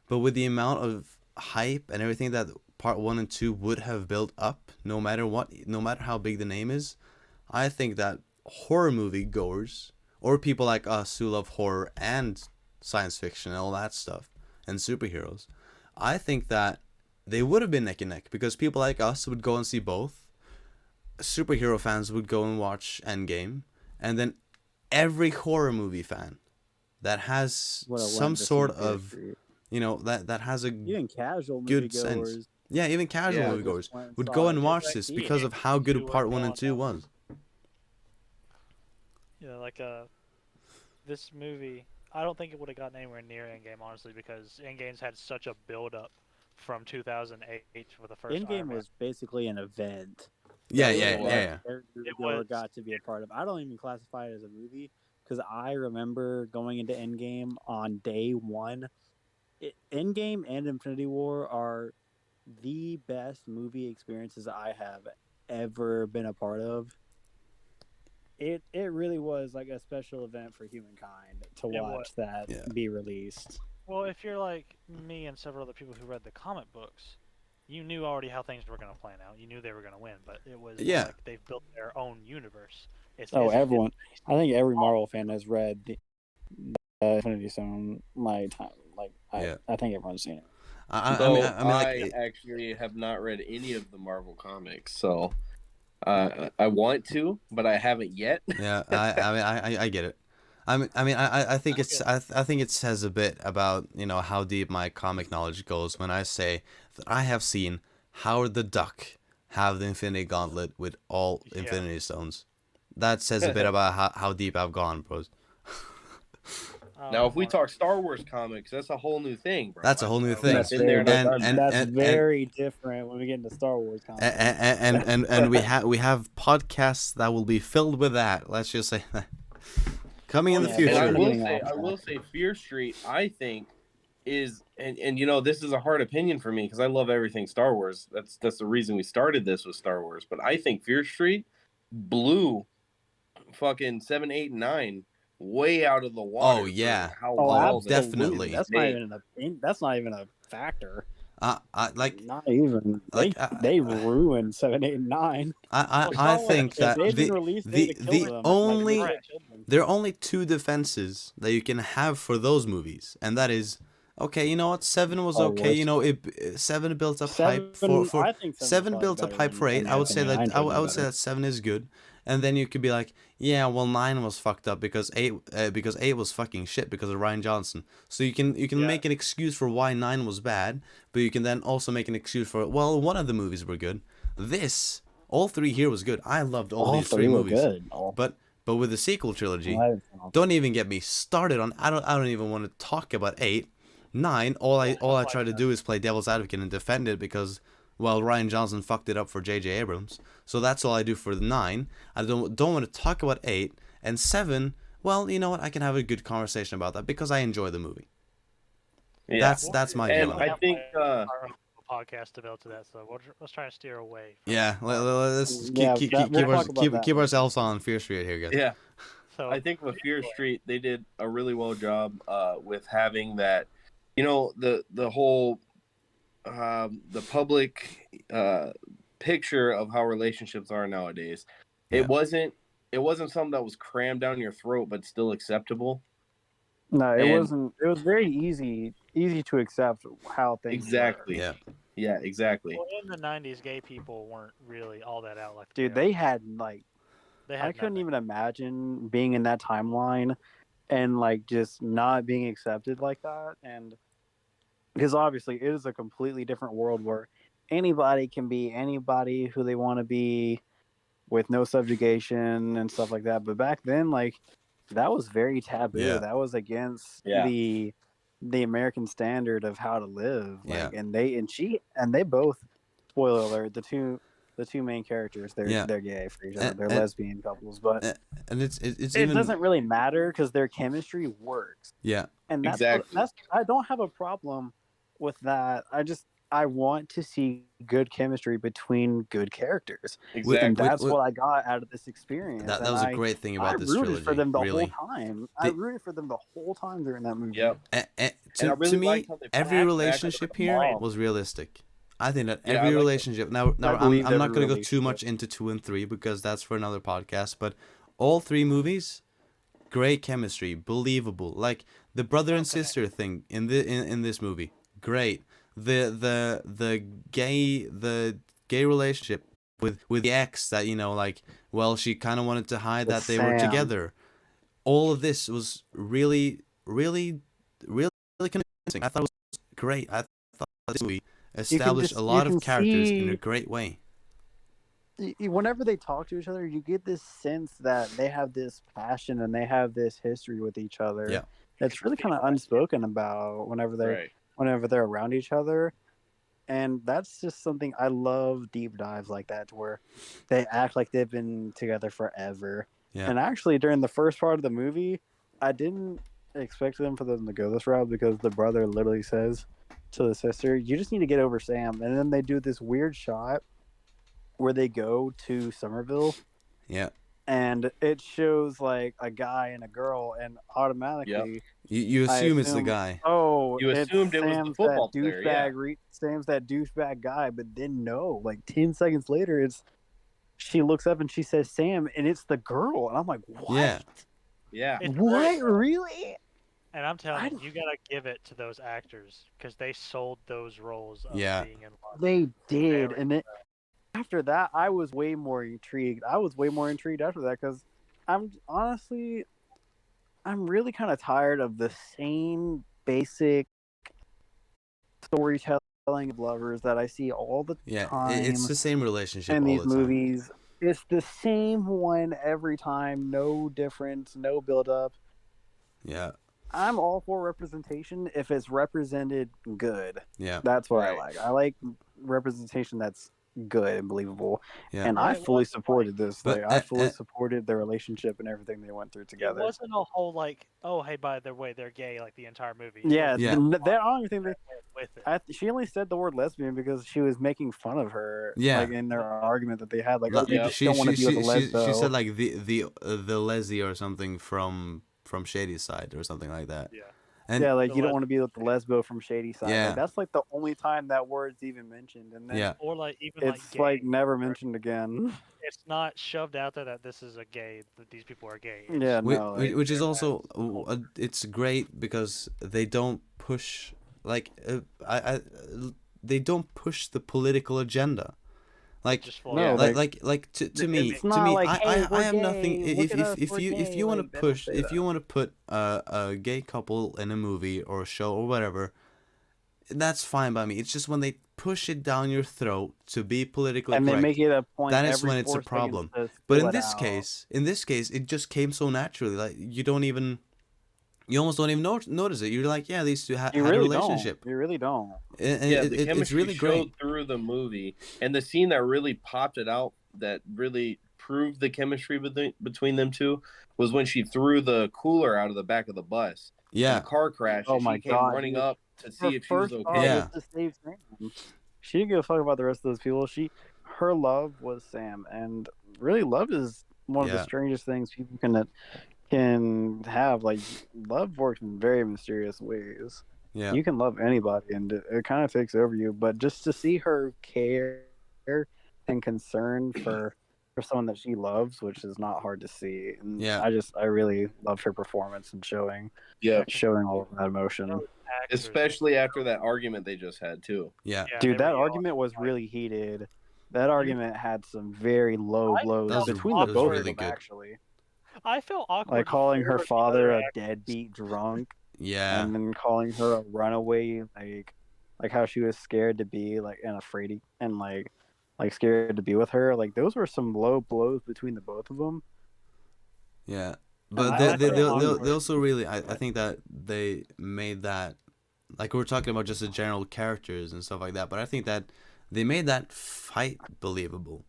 but with the amount of hype and everything that part 1 and 2 would have built up, no matter how big the name is, I think that horror movie goers, or people like us who love horror and science fiction and all that stuff and superheroes, I think that they would have been neck and neck, because people like us would go and see both. Superhero fans would go and watch Endgame, and then every horror movie fan that has Would have some went to see sort Fear of, Street. that has a Even casual good sense. moviegoers. Yeah, even casual Yeah, moviegoers just went and would saw go it and just watch like this he because did. of how good You part were 1 and going 2 was. like this movie. I don't think it would have gotten anywhere near Endgame, honestly, because Endgame's had such a build up from 2008 for the first Iron Endgame Man. was basically an event. Yeah, It yeah, was. yeah. Every It moviegoer was. got to be a part of. I don't even classify it as a movie because I remember going into Endgame on day one. Endgame and Infinity War are the best movie experiences I have ever been a part of. It really was like a special event for humankind to It watch was. that Yeah. be released. Well, if you're like me and several other people who read the comic books, you knew already how things were going to plan out. You knew they were going to win, but it was Yeah. like they've built their own universe. Oh, It's everyone! I think every Marvel fan has read the Infinity Stone. Yeah. I think everyone's seen it. I Though mean, like, actually have not read any of the Marvel comics, so I want to, but I haven't yet. yeah, I mean, I get it. I think I think it says a bit about, you know, how deep my comic knowledge goes when I say that I have seen Howard the Duck have the Infinity Gauntlet with all Yeah. Infinity Stones. That says a bit about how deep I've gone, bros. Now, if we talk Star Wars comics, that's a whole new thing, bro. That's a whole new thing. That's Been there very, and done that. that's very different when we get into Star Wars content. And we have podcasts that will be filled with that. Let's just say that. Coming in the Yeah, future. And Future. I will say Fear Street, I think, is and you know, this is a hard opinion for me because I love everything Star Wars. That's the reason we started this with Star Wars. But I think Fear Street blew fucking 7, 8, and 9 way out of the water. Oh, yeah. for how Oh, well they definitely. That's not even that's not even a factor. Like Not even. They ruined 7, 8, and 9. I think that there are only two defenses that you can have for those movies, and that is, okay, you know what, 7 was okay, you know, 7 built up hype for I think 7 built up hype for 8. I would say that I would say that 7 is good, and then you could be like, yeah, well, 9 was fucked up because 8 was fucking shit because of Rian Johnson. So you can make an excuse for why 9 was bad, but you can then also make an excuse for, well, one of the movies were good. All 3 here was good. I loved all these 3 movies. Good. But with the sequel trilogy, don't even get me started on. I don't even want to talk about 8, 9. All I try to do is play devil's advocate and defend it because, well, Rian Johnson fucked it up for J.J. Abrams. So that's all I do for the 9. I don't want to talk about 8 and 7. Well, you know what? I can have a good conversation about that because I enjoy the movie. Yeah. That's my And view. I think podcast devoted to that, so let's try to steer away. Yeah, let's keep ourselves on Fear Street here, guys. Yeah. So I think with Fear Street, they did a really well job with having that, you know, the whole the public picture of how relationships are nowadays. Yeah. It wasn't something that was crammed down your throat, but still acceptable. No, it wasn't. It was very easy to accept how things Exactly. Yeah. Yeah, exactly. well, in the 90s, gay people weren't really all that out like Dude, they they had I couldn't even imagine being in that timeline and like just not being accepted like that. And because obviously it is a completely different world where anybody can be anybody who they want to be with no subjugation and stuff like that. But back then, like, that was very taboo. Yeah. That was against the American standard of how to live. Like, and they both, spoiler alert, the two main characters, they're gay for each other. They're lesbian couples, but and it doesn't really matter because their chemistry works. Yeah. And that's I don't have a problem with that. I want to see good chemistry between good characters. Exactly. And that's what I got out of this experience. That was a great thing about this trilogy. I rooted for them the really. whole time. I rooted for them the whole time during that movie. Yep. To me, every relationship here was realistic. I think that every relationship. Now I'm not going to go too much into 2 and 3 because that's for another podcast. But all 3 movies, great chemistry, believable. Like the brother and sister thing in this movie, great. The gay relationship with the ex that, you know, like, well, she kind of wanted to hide that they were together. All of this was really, really, really convincing. I thought it was great. I thought this movie established a lot of characters in a great way. Whenever they talk to each other, you get this sense that they have this passion and they have this history with each other. Yeah. It's really kind of unspoken about whenever they're around each other. And that's just something I love, deep dives like that, to where they act like they've been together forever. Yeah. And actually, during the first part of the movie, I didn't expect them to go this route because the brother literally says to the sister, "You just need to get over Sam." And then they do this weird shot where they go to Somerville. Yeah. And it shows like a guy and a girl, and automatically you assume it's the guy. Oh, you assumed it was the football player. Yeah. Sam's that douchebag guy, but then no, like 10 seconds later, she looks up and she says Sam, and it's the girl, and I'm like, what? Yeah. What? Really? And I'm telling you, you gotta give it to those actors because they sold those roles of being in love. They did, and then after that, I was way more intrigued. After that because I'm honestly, I'm really kind of tired of the same basic storytelling of lovers that I see all the Yeah, it's time the same relationship in all these the time. movies. It's the same one every time, no difference, no build up. Yeah, I'm all for representation if it's represented good. yeah, That's what I Right. like. I like representation that's good and believable. yeah. And Well, I it fully wasn't supported this. But Like I fully supported their relationship and everything they went through it together. wasn't a whole like, oh hey, by the way, they're gay like the entire movie. It Yeah, was Yeah. that I don't even think they. with it. She only said the word lesbian because she was making fun of her, Yeah. like in their argument that they had, like, oh, Like, they Yep. just don't want to be with a she said lesbo. like the Leslie or something from Shady's side or something like that. Yeah. And Yeah, like The you don't les- want to be with the lesbo from Shady Side. Yeah. Like that's like the only time that word's even mentioned, and then yeah, Or like even it's gay. like never mentioned again. It's not shoved out there that this is a gay, that these people are gay. It's Yeah, no, like, which is they're also as- it's great because they don't push like they don't push the political agenda. Like just full no, of- like to me it's not like, hey, I we're have nothing gay, look at us, if we're you gay. want to Like, they don't push say if that. you want to put a gay couple in a movie or a show or whatever, that's fine by me. It's just when they push it down your throat to be politically And they correct, make it a point that is every when it's a 4 seconds problem. to But spill in it this out. case, it just came so naturally. Like you almost don't even notice it. You're like, yeah, these two You had a really relationship. don't. You really don't. And Yeah, the it's chemistry really showed great. through the movie, and the scene that really popped it out, that really proved the chemistry between them two, was when she threw the cooler out of the back of the bus in Yeah, the car crash, Oh and my she came god, running dude. up to Her see if she was first thought okay. Yeah. was to save Sam. She didn't give a fuck about the rest of those people. Her love was Sam, and really, love is one of the Yeah. strangest things people can have. Like, love works in very mysterious ways. yeah, You can love anybody, and it kind of takes over you. But just to see her care and concern for someone that she loves, which is not hard to see. And Yeah. I really loved her performance and Yeah, showing all of that emotion. actors- especially after that argument they just had too. yeah. Yeah, Dude, they that were argument was really heated. That argument had some very low I blows felt between the awkward. both of Really them, good. actually. I felt awkward. Like calling her for the father other a actors. deadbeat drunk, Yeah. and then calling her a runaway, like how she was scared to be like and afraid and like scared to be with her. Like those were some low blows between the both of them. Yeah. And But I they felt awkward. also really I think that they made that, like we're talking about just the general characters and stuff like that, but I think that they made that fight believable.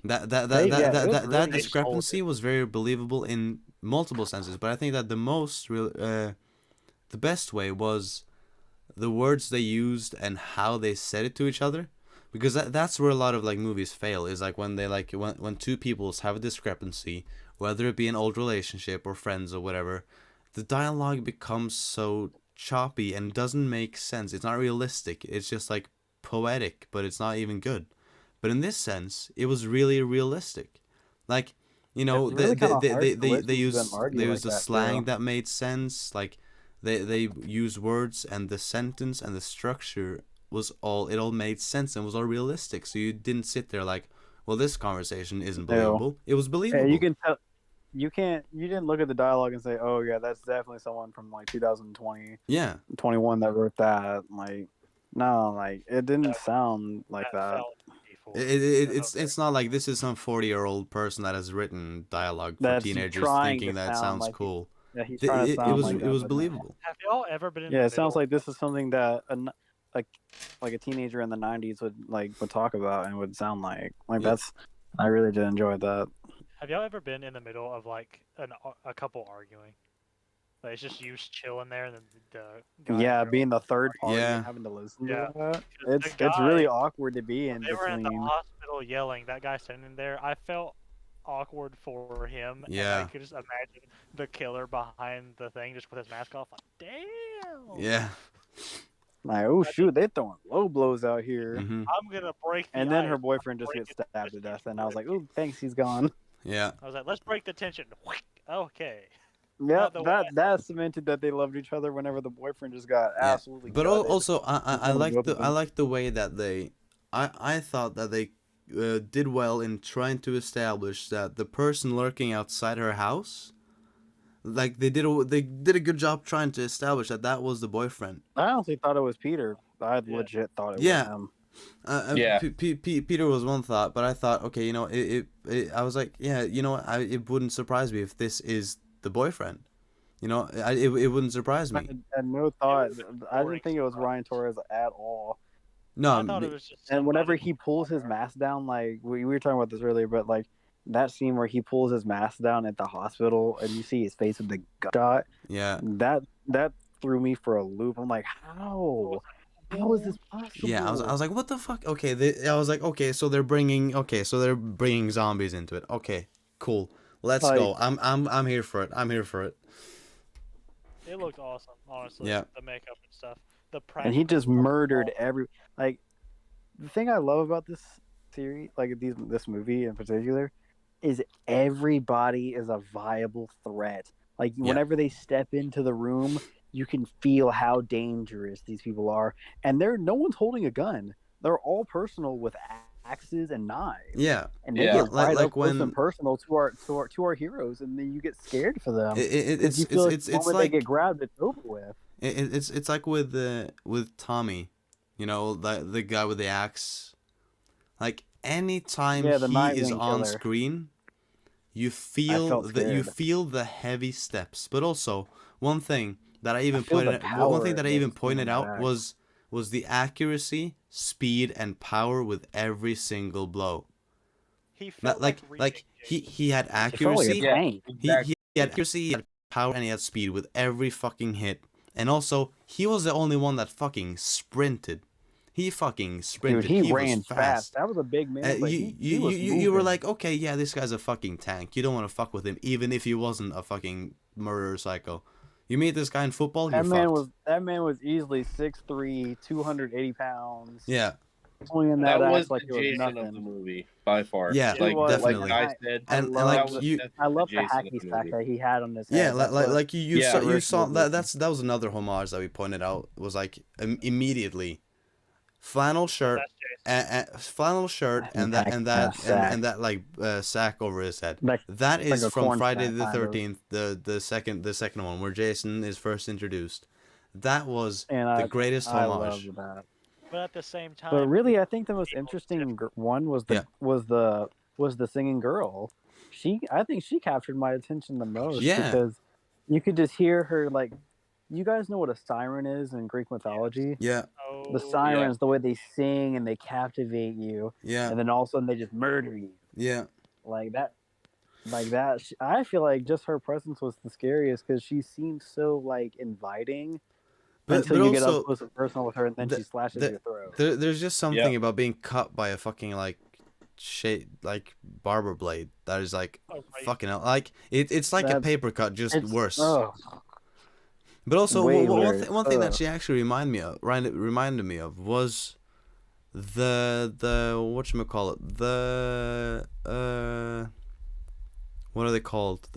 It was really good. Discrepancy was very believable in multiple senses, but I think that the best way was the words they used and how they said it to each other, because that's where a lot of like movies fail, is like when they like when two peoples have a discrepancy, whether it be an old relationship or friends or whatever, the dialogue becomes so choppy and doesn't make sense. It's not realistic. It's just like poetic, but it's not even good. But in this sense, it was really realistic. Like, you know, It's really kinda hard to they listen to use them argue like the that, slang too. that made sense. Like they use words, and the sentence and the structure was all, it all made sense and was all realistic. So you didn't sit there like, well, this conversation isn't No. believable. It was Yeah, believable. you can tell. You didn't look at the dialogue and say, "Oh yeah, that's definitely someone from like 2020, Yeah. 21 that wrote that." Like, no, like it didn't sound like that. felt before. It's not like this is some 40-year-old person that has written dialogue for That's teenagers trying thinking to that sound sounds like cool. Yeah, he's trying to sound like that. It was but no. believable. Have y'all ever been in Yeah, the it sounds middle- like this is something that like a teenager in the 90s would talk about and would sound like. Like Yeah. that's. I really did enjoy that. Have y'all ever been in the middle of like a couple arguing? Like it's just you chilling there, and then the guy Yeah, and girl- being the third party Yeah. and having to listen Yeah. to that. 'Cause the It's really guy- awkward to be in they were in the between. hospital yelling. That guy standing there, I felt awkward for him. Yeah. And I could just imagine the killer behind the thing, just with his mask off. Like, damn. Yeah. Like, oh shoot, they throwing low blows out here. Hmm. I'm gonna break. The And then ice. her I'm boyfriend just gets breaking stabbed to the death, and I was like, tension. "Oh, thanks, he's gone." Yeah. I was like, let's break the tension. Okay. Yeah, the that cemented that they loved each other. Whenever the boyfriend just got Yeah. absolutely. But gutted. also, I front of both of them. like the way that I thought that they did well in trying to establish that the person lurking outside her house like they did a good job trying to establish that was the boyfriend. I honestly thought it was Peter. I Yeah. legit thought it Yeah. was him. Yeah. Peter was one thought, but I thought, okay, you know, I was like, yeah, you know what, it wouldn't surprise me if this is the boyfriend. You know, it wouldn't surprise I me. had no thought. was a I boring didn't think it was Ryan surprise. Torres at all. No, I thought it was just. And whenever somebody he pulls his mask down, like we were talking about this earlier, but like that scene where he pulls his mask down at the hospital and you see his face with the gunshot, yeah, that threw me for a loop. I'm like, how is this possible? yeah. I was like, what the fuck? Okay, I was like, okay, so they're bringing zombies into it. Okay, cool. Let's Like- go. I'm here for it. I'm here for it. It looked awesome, honestly. Yeah. The makeup and stuff. The And he just practicals were murdered awesome. every like. The thing I love about this series, like this movie in particular, is everybody is a viable threat. Like Yeah. whenever they step into the room, you can feel how dangerous these people are, and no one's holding a gun. They're all personal with axes and knives. Yeah. And they Yeah. get right Like up close when- and personal to our heroes, and then you get scared for them. It's You feel like the it's moment like they get grabbed, it's over with. it's like with Tommy, you know, the guy with the axe. Like anytime Yeah, the he is Nightwing on killer. screen, you felt scared. feel the heavy steps. But also one thing that I even feel the one power thing that I of even this pointed thing out back. was the accuracy, speed, and power with every single blow. He felt Like reading he had It felt like a accuracy. Yeah. tank. Exactly. He had accuracy, he had power, and he had speed with every fucking hit. And also, he was the only one that fucking sprinted. He fucking sprinted. Dude, he ran was fast. That was a big man, but he was you were moving. like, okay, yeah, this guy's a fucking tank. You don't want to fuck with him, even if he wasn't a fucking murderer psycho. You meet this guy in football, you're fucked. That man was easily 6'3", 280 pounds. Yeah, Swinging That that was axe like the it was Jason of the nothing. movie by far. Yeah, like was, definitely. Like I said, And love- like that was you, definitely I love the Jason of hacky the sack movie. that he had on his head. yeah, That's what- like you Yeah, saw original that was another homage that we pointed out was like immediately flannel shirt. Flannel shirt and that like sack over his head. Like- That is a from corn Friday sack, the kind of. 13th, the second one where Jason is first introduced. That was and the greatest I homage. love that. But at the same time, But really, I think the most people interesting different. one was the singing girl. I think she captured my attention the most Yeah. because you could just hear her like. You guys know what a siren is in Greek mythology? Yeah, Oh, The sirens, the way they sing and they captivate you, yeah, and then all of a sudden they just murder you yeah. like that. I feel like just her presence was the scariest because she seemed so like inviting until you get also, up close and personal with her, and then the- she slashes the- your throat. there's just something Yeah. about being cut by a fucking like barber blade that is like oh, right. fucking hell. Like it's like a That's- paper cut, just It's worse. Oh, But also, Way one worse. thing that Ugh. she actually reminded me of was the whatchamacallit, what are they called?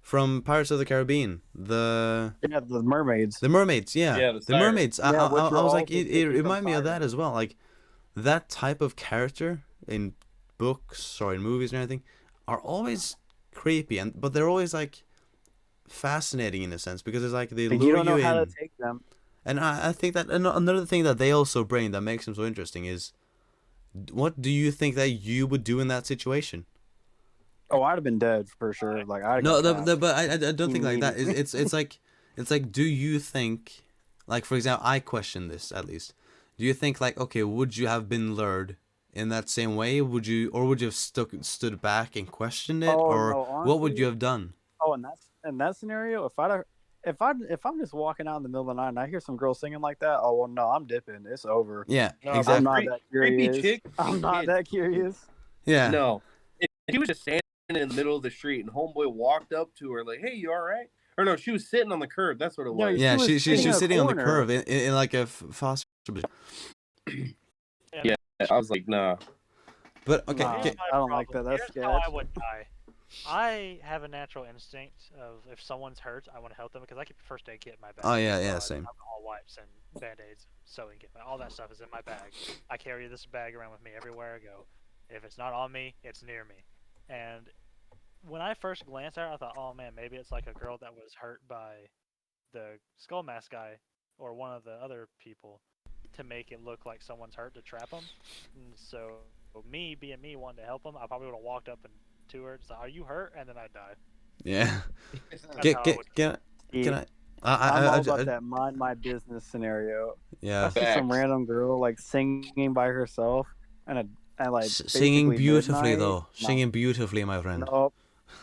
From Pirates of the Caribbean, the yeah, the mermaids. mermaids, yeah, Yeah, the the sirens. mermaids. I Yeah, which are was like, also it different from reminded me of that sirens. as well. Like that type of character in books or in movies or anything are always creepy, but they're always like fascinating in a sense because it's like they But lure you don't know you how in. to take them. And I think that another thing that they also bring that makes them so interesting is, what do you think that you would do in that situation? Oh, I'd have been dead for sure. Like I No, but I don't think like that. Immediately. It's like, do you think, like for example, I question this at least. Do you think like, okay, would you have been lured in that same way? Would you have stood back and questioned it, Oh, or no, what would honestly- you have done? Oh, in that scenario, if I'm just walking out in the middle of the night and I hear some girl singing like that, oh well, no, I'm dipping. It's over. Yeah, No, I'm exactly. not Creep- that creepy curious. chick. I'm not that curious. Yeah, No, he was just standing in the middle of the street, and homeboy walked up to her like, "Hey, you all right?" Or no, she was sitting on the curb. That's what it No, was. yeah. was She sitting in was a sitting on the corner. curve in like a foster. I was like, "Nah." But okay, Nah. okay. I don't like that. That's Here's how I sketch. would die. I have a natural instinct of if someone's hurt, I want to help them because I keep a first aid kit in my bag. Oh, yeah, So, same. Alcohol wipes and band-aids, sewing kit, all that stuff is in my bag. I carry this bag around with me everywhere I go. If it's not on me, it's near me. And when I first glanced at her, I thought, oh man, maybe it's like a girl that was hurt by the skull mask guy or one of the other people to make it look like someone's hurt to trap them. And so me being me wanting to help them, I probably would have walked up and to her and said, "Are you hurt?" And then I die. Yeah. That's Get how I get would. can See, can I? I'm all about I that mind my business scenario. yeah. That's just some Facts. random girl like singing by herself and like Singing basically beautifully midnight. though. No, Singing beautifully, my friend. no,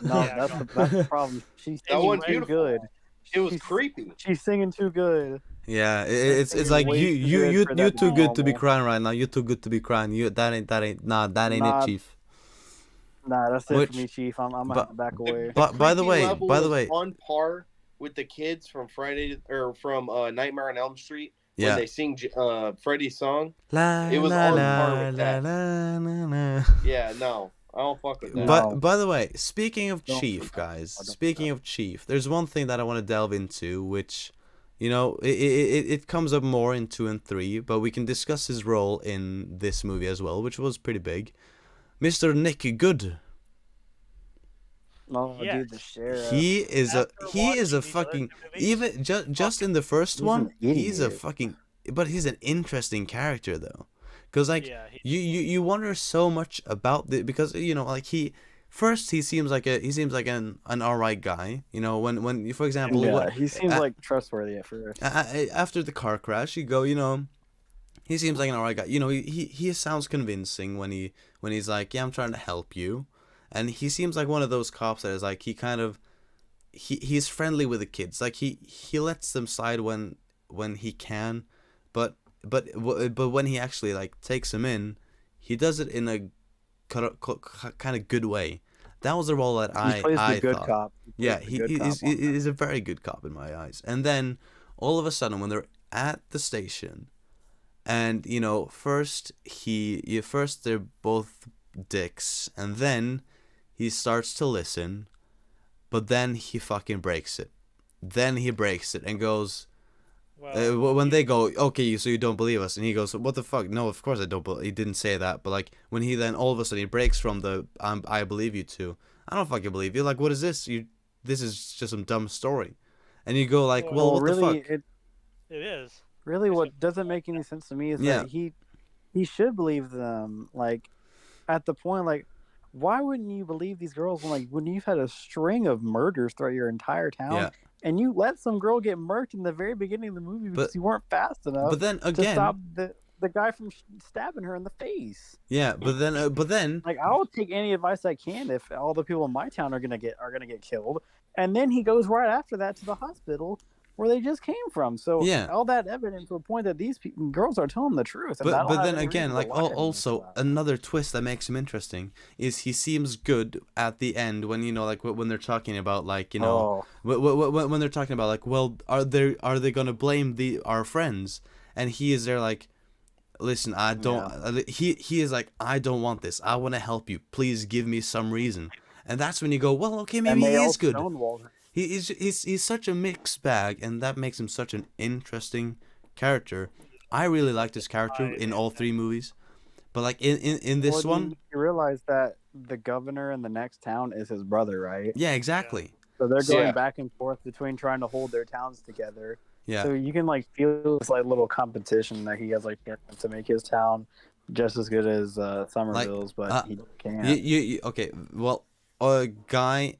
no. Yeah, That's the problem. She's That singing one's too beautiful. good. It was She's creepy. she's singing too good. Yeah, She's it's singing like way too good for you that to too be good to be normal. crying right now. You're too good to be crying. You that ain't nah that ain't it, Nah, Chief. nah. That's it for me, Which Chief. I'm gonna but have to back away. but by the creepy way, level by the was way, on par with the kids from Nightmare on Elm Street when yeah. they sing Freddy's song. La It was la on par la with la that. la la la. Yeah, no, I don't fuck with that. But No. by the way, speaking of Don't Chief, do that. guys, Don't do speaking that. of Chief, there's one thing that I want to delve into, which, you know, it comes up more in 2 and 3, but we can discuss his role in this movie as well, which was pretty big. Mr. Nick Good. Oh, Yes. dude, the sheriff. He is a After he is a watching these other fucking two movies, even just in the first He's an one, he's a idiot. fucking but he's an interesting character though. Cuz like yeah, he, you wonder so much about the because you know like he seems like an alright guy, you know, when for example Yeah, what he seems like trustworthy at first. after the car crash, you go, you know, he seems like an alright guy. You know, he sounds convincing when he's like, "Yeah, I'm trying to help you." And he seems like one of those cops that is like he's friendly with the kids. Like he lets them slide when he can, but but when he actually like takes them in, he does it in a kind of good way. That was the role that He plays the I good thought. cop. He Yeah, plays the good cop on that. he's a very good cop in my eyes. And then all of a sudden, when they're at the station, and you know, first they're both dicks, and then he starts to listen, but then he fucking breaks it. Then he breaks it and goes. well, When they go, okay, so you don't believe us, and he goes, what the fuck? No, of course I don't. He didn't say that, but like when he then all of a sudden he breaks from the I believe you to, I don't fucking believe you. Like, what is this? This is just some dumb story, and you go like, well, Well, what really, the fuck? it is. really, It's what a- doesn't make any sense to me is Yeah. that he should believe them. Like at the point, like why wouldn't you believe these girls when you've had a string of murders throughout your entire town, Yeah. and you let some girl get murked in the very beginning of the movie because you weren't fast enough But then to again, stop the guy from stabbing her in the face. yeah, but then Like I'll take any advice I can if all the people in my town are gonna get killed, and then he goes right after that to the hospital where they just came from. So Yeah. all that evidence would point that these girls are telling the truth. And I don't but have then any again, reason to like lie to them also for that. another twist that makes him interesting is he seems good at the end when you know like when they're talking about like you know when they're talking about like well are they gonna blame our friends, and he is there like listen, I don't he is like I don't want this, I want to help you, please give me some reason. And that's when you go, well, okay, maybe and he they all is good. stonewalled her. He's such a mixed bag, and that makes him such an interesting character. I really liked his character in all 3 movies, but like in this Well, one, you realize that the governor in the next town is his brother, right? yeah, exactly, So they're going Yeah. back and forth between trying to hold their towns together. yeah, So you can like feel this like little competition that he has like to make his town just as good as Somerville's, but he can't. you okay, well, Guy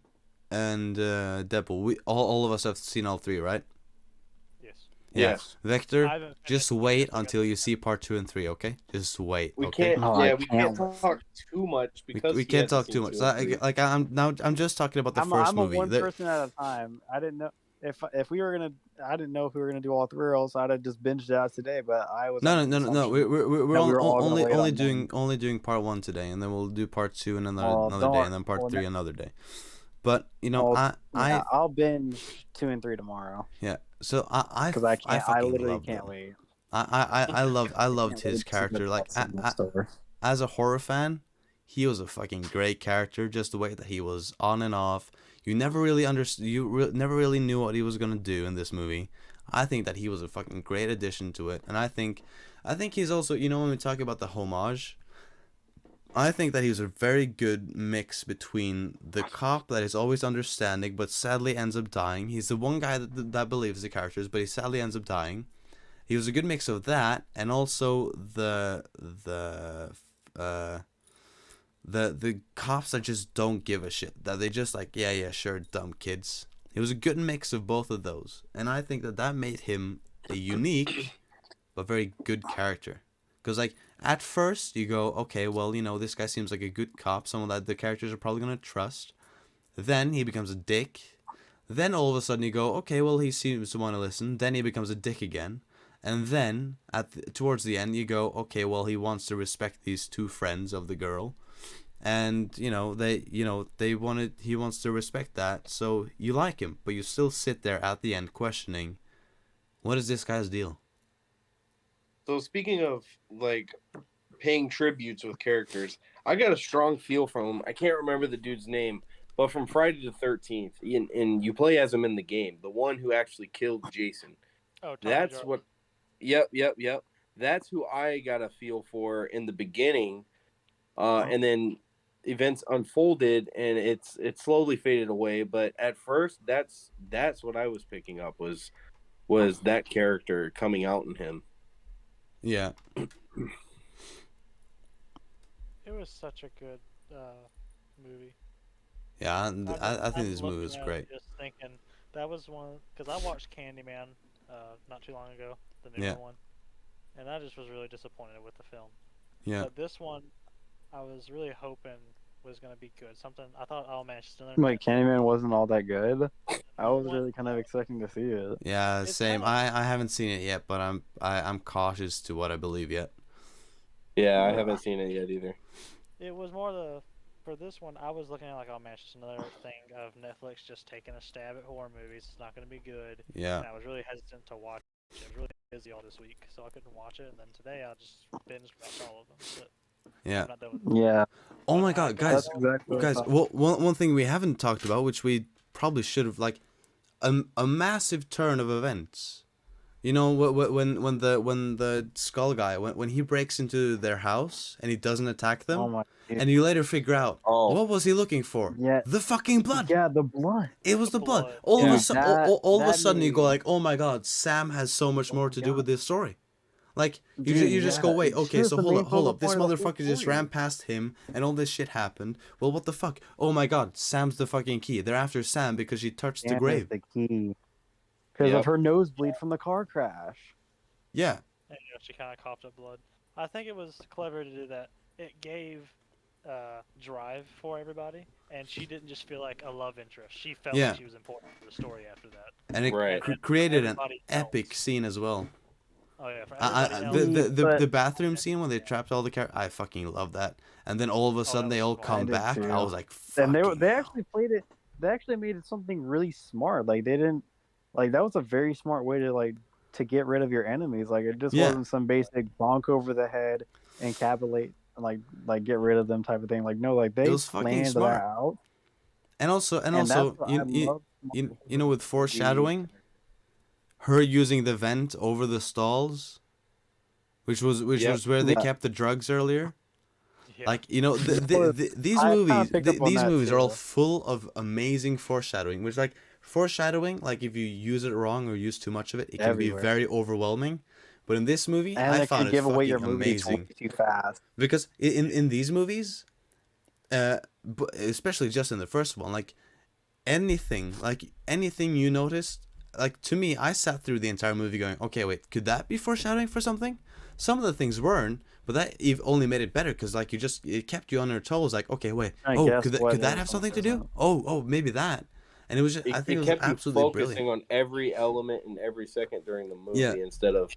and Deadpool, we all of us have seen all 3, right? Yes. Yeah. Yes. Vector, I haven't just finished wait because I until got you see part 2 and 3, okay? Just wait, We okay? can't. Oh, I we can't can't. talk too much because We he can't hasn't talk seen too much. 2 So and 3. I'm just talking about the I'm first a movie. one person at a time. I didn't know if we were gonna. I didn't know if we were gonna do all 3, or else I'd have just binged it out today. But I was No. under the We're assumption that we were all gonna only wait only on doing only doing part 1 today, and then we'll do part 2 and another Well, another day, don't- and then part well, 3 ne- another day. But you know, Well, I I'll binge 2 and 3 tomorrow yeah. So I because I can't. I fucking literally loved can't him. wait. I loved Can't wait his to see character. the Like plots in the store. as a horror fan, he was a fucking great character. Just the way that he was on and off. You never really understood. Never really knew what he was gonna do in this movie. I think that he was a fucking great addition to it, and I think he's also, you know, when we talk about the homage, I think that he was a very good mix between the cop that is always understanding but sadly ends up dying. He's the one guy that believes the characters, but he sadly ends up dying. He was a good mix of that and also uh the cops that just don't give a shit. That they just like, yeah, sure, dumb kids. He was a good mix of both of those, and I think that made him a unique but very good character. Because like at first you go, okay, well, this guy seems like a good cop, someone that the characters are probably gonna trust. Then he becomes a dick. Then all of a sudden you go, okay, well, he seems to want to listen. Then he becomes a dick again. And then towards the end you go, okay, well, he wants to respect these two friends of the girl. And he wants to respect that, so you like him, but you still sit there at the end questioning, what is this guy's deal? So speaking of like paying tributes with characters, I got a strong feel from him. I can't remember the dude's name, but from Friday the 13th, and you play as him in the game, the one who actually killed Jason. Oh, That's what. Yep. That's who I got a feel for in the beginning, and then events unfolded, and it slowly faded away. But at first, that's what I was picking up was that character coming out in him. Yeah. It was such a good movie. Yeah, I think this movie was great. Just thinking that was one because I watched Candyman not too long ago, the newer one, and I just was really disappointed with the film. Yeah. But this one, I was really hoping was gonna be good. Something I thought, oh man, she's another. Like Candyman wasn't all that good. I was really kind of expecting to see it. Yeah, same. I haven't seen it yet, but I'm cautious to what I believe yet. Yeah, I haven't seen it yet either. It was more for this one, I was looking at like, oh man, it's just another thing of Netflix just taking a stab at horror movies. It's not going to be good. Yeah. And I was really hesitant to watch it. I was really busy all this week, so I couldn't watch it. And then today, I just binge watched all of them. But yeah. I'm not done with Yeah. Oh my God, guys! Exactly Well, one thing we haven't talked about, which we probably should have, like, a massive turn of events. You know, when the skull guy when he breaks into their house and he doesn't attack them, Oh my. and you later figure out what was he looking for? Yeah. The fucking blood. Yeah, the blood. It was the blood. blood. All Yeah. of a sudden, all of a That sudden, you go made- like, "Oh my God, Sam has so much more to do God. with this story." Like Dude, you just go, "Wait, she okay, was so the hold main up. focal This point of the whole motherfucker just story. ran past him, and all this shit happened. Well, what the fuck? Oh my God, Sam's the fucking key. They're after Sam because she touched the Anne is grave. the key. Because Yep. of her nosebleed from the car crash. Yeah, And she kind of coughed up blood. I think it was clever to do that. It gave drive for everybody, and she didn't just feel like a love interest. She felt Yeah. like she was important to the story after that. and it Right. created an Everybody epic else. scene as well. Oh yeah, for everybody else. But- The bathroom scene when they trapped all the characters, I fucking love that. And then all of a sudden that they was all fun. come I did back. too. I was like, And they fucking actually played it. They actually made it something really smart. Like they didn't. Like that was a very smart way to get rid of your enemies. Like it just Yeah. wasn't some basic bonk over the head, encapsulate, like get rid of them type of thing. Like no, like they was fucking planned smart. that out. And also that's what I love you know, with foreshadowing, her using the vent over the stalls, which was Yep. was where they Yeah. kept the drugs earlier. Yeah. Like, you know, these I kinda movies, picked up on these that movies are all too. full of amazing foreshadowing. Which, like, foreshadowing, like if you use it wrong or use too much of it, it can Everywhere. be very overwhelming. But in this movie, and I it found could it give away your fucking movie amazing. way too fast. Because in these movies, especially just in the first one, like anything you noticed, like to me, I sat through the entire movie going, okay, wait, could that be foreshadowing for something? Some of the things weren't, but that only made it better because like it kept you on your toes. Like, okay, wait, could that have something to do? Oh, maybe that. And it was just, I think it was kept you absolutely focusing brilliant. on every element and every second during the movie Yeah. instead of,